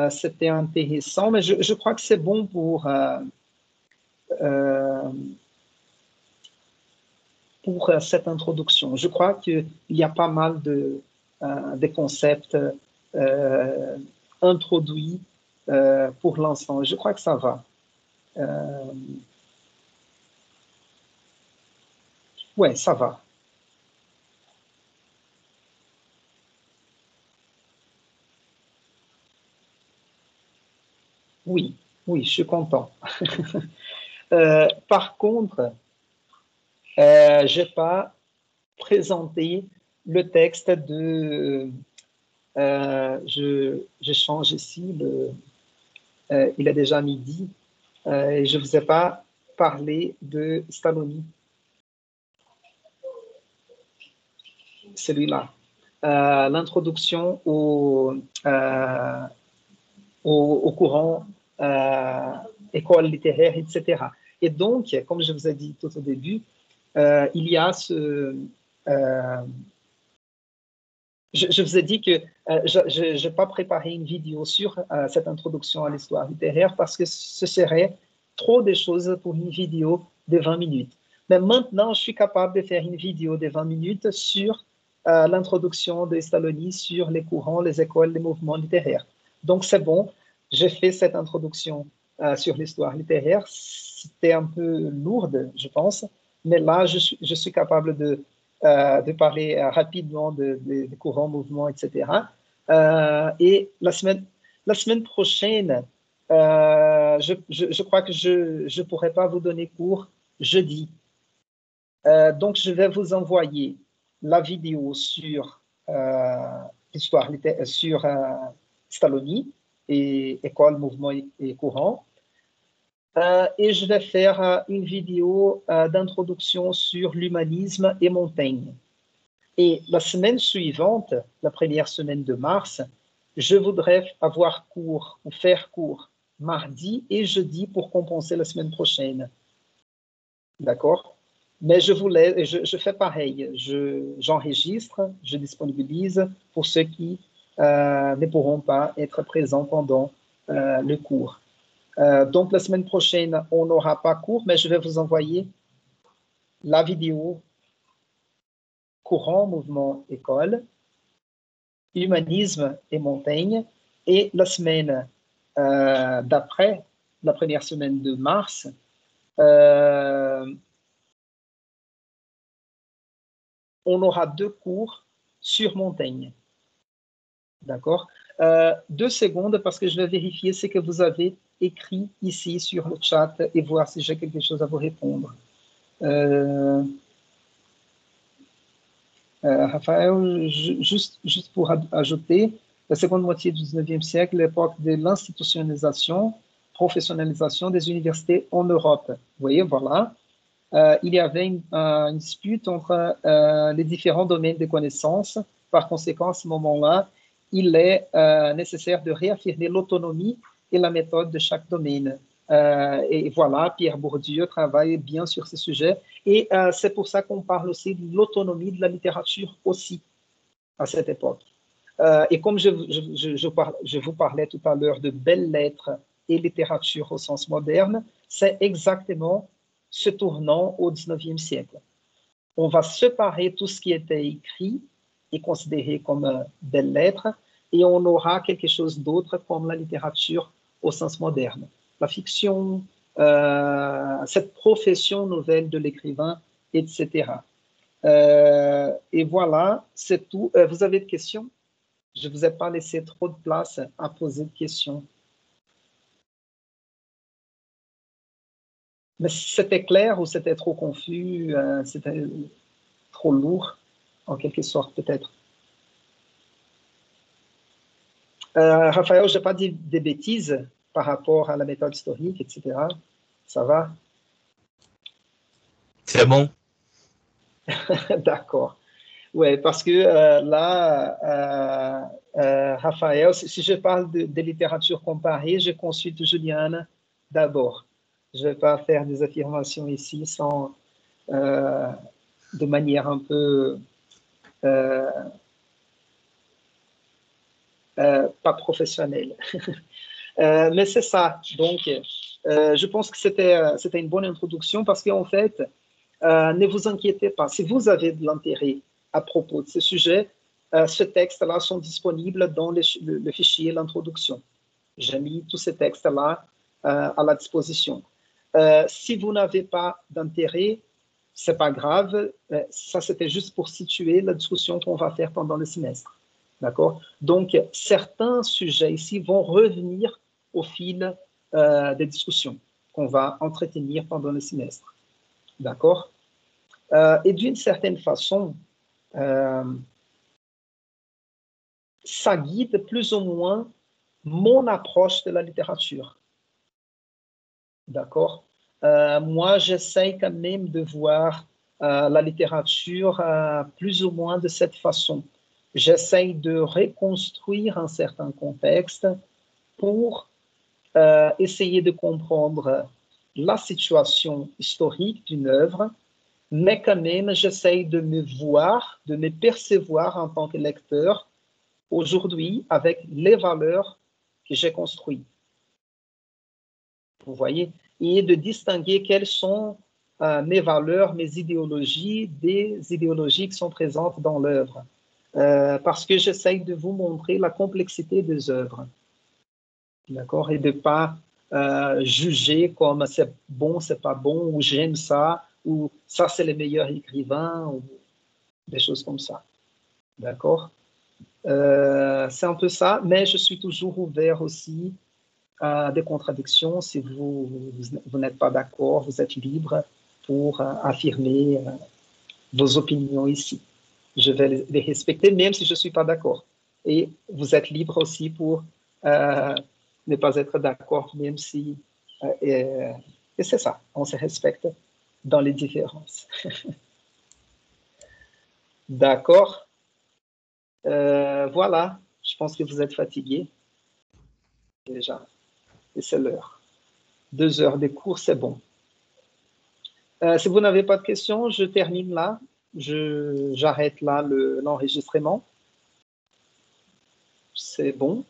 C'était intéressant, mais je crois que c'est bon pour cette introduction. Je crois qu'il y a pas mal de concepts introduits pour l'instant. Je crois que ça va. Ouais, ça va. Oui, oui, je suis content. Par contre, je n'ai pas présenté le texte de... je change ici, il est déjà midi, et je ne vous ai pas parlé de Stalloni. Celui-là. L'introduction au courant école littéraire, etc. Et donc, comme je vous ai dit tout au début, il y a je vous ai dit que je n'ai pas préparé une vidéo sur cette introduction à l'histoire littéraire parce que ce serait trop de choses pour une vidéo de 20 minutes. Mais maintenant, je suis capable de faire une vidéo de 20 minutes sur l'introduction de Stalloni sur les courants, les écoles, les mouvements littéraires. Donc, c'est bon, j'ai fait cette introduction sur l'histoire littéraire. C'était un peu lourde, je pense, mais là, je suis capable de parler rapidement de courants, mouvements, etc. Et la semaine prochaine, je crois que je ne pourrai pas vous donner cours jeudi. Donc, je vais vous envoyer la vidéo sur histoire sur Stalloni et école, mouvement et courant. Et je vais faire une vidéo d'introduction sur l'humanisme et Montaigne. Et la semaine suivante, la première semaine de mars, je voudrais avoir cours ou faire cours mardi et jeudi pour compenser la semaine prochaine. D'accord? Mais je fais pareil. J'enregistre, je disponibilise pour ceux qui ne pourront pas être présents pendant le cours. Donc, la semaine prochaine, on n'aura pas cours, mais je vais vous envoyer la vidéo courant, mouvement, école, humanisme et Montaigne. Et la semaine d'après, la première semaine de mars, on aura 2 cours sur Montaigne. D'accord? 2 secondes parce que je vais vérifier ce que vous avez écrit ici sur le chat et voir si j'ai quelque chose à vous répondre. Raphaël, juste pour ajouter, la seconde moitié du 19e siècle, l'époque de l'institutionnalisation, professionnalisation des universités en Europe. Vous voyez, voilà. Il y avait une dispute entre les différents domaines de connaissances. Par conséquent, à ce moment-là, il est nécessaire de réaffirmer l'autonomie et la méthode de chaque domaine. Et voilà, Pierre Bourdieu travaille bien sur ce sujet. Et c'est pour ça qu'on parle aussi de l'autonomie de la littérature aussi à cette époque. Et comme je vous parlais tout à l'heure de belles lettres et littérature au sens moderne, c'est exactement ce tournant au 19e siècle. On va séparer tout ce qui était écrit et considéré comme belles lettres, et on aura quelque chose d'autre comme la littérature au sens moderne. La fiction, cette profession nouvelle de l'écrivain, etc. Et voilà, c'est tout. Vous avez des questions? Je ne vous ai pas laissé trop de place à poser de questions. Mais c'était clair ou c'était trop confus, c'était trop lourd, en quelque sorte, peut-être. Raphaël, je n'ai pas dit des bêtises par rapport à la méthode historique, etc. Ça va? C'est bon. D'accord. Oui, parce que là, Raphaël, si je parle de littérature comparée, je consulte Juliane d'abord. Je ne vais pas faire des affirmations ici sans, de manière un peu pas professionnelle. Mais c'est ça. Donc, je pense que c'était une bonne introduction parce qu'en fait, ne vous inquiétez pas. Si vous avez de l'intérêt à propos de ce sujet, ce texte-là sont disponibles dans le fichier l'introduction. J'ai mis tous ces textes-là à la disposition. Si vous n'avez pas d'intérêt, c'est pas grave. Ça, c'était juste pour situer la discussion qu'on va faire pendant le semestre. D'accord? Donc, certains sujets ici vont revenir au fil des discussions qu'on va entretenir pendant le semestre. D'accord? Et d'une certaine façon, ça guide plus ou moins mon approche de la littérature. D'accord? Moi, j'essaie quand même de voir la littérature plus ou moins de cette façon. J'essaie de reconstruire un certain contexte pour essayer de comprendre la situation historique d'une œuvre, mais quand même, j'essaie de me voir, de me percevoir en tant que lecteur aujourd'hui avec les valeurs que j'ai construites. Vous voyez? Et de distinguer quelles sont mes valeurs, mes idéologies, des idéologies qui sont présentes dans l'œuvre. Parce que j'essaie de vous montrer la complexité des œuvres. D'accord? Et de ne pas juger comme c'est bon, c'est pas bon, ou j'aime ça, ou ça c'est le meilleur écrivain, ou des choses comme ça. D'accord? C'est un peu ça, mais je suis toujours ouvert aussi à des contradictions. Si vous n'êtes pas d'accord, vous êtes libre pour affirmer vos opinions ici. je vais les respecter, même si je ne suis pas d'accord. Et vous êtes libre aussi pour ne pas être d'accord, même si... et c'est ça, on se respecte dans les différences. D'accord. Voilà, je pense que vous êtes fatigué déjà. Et c'est l'heure. 2 heures de cours, c'est bon. Si vous n'avez pas de questions, je termine là. J'arrête là l'enregistrement. C'est bon.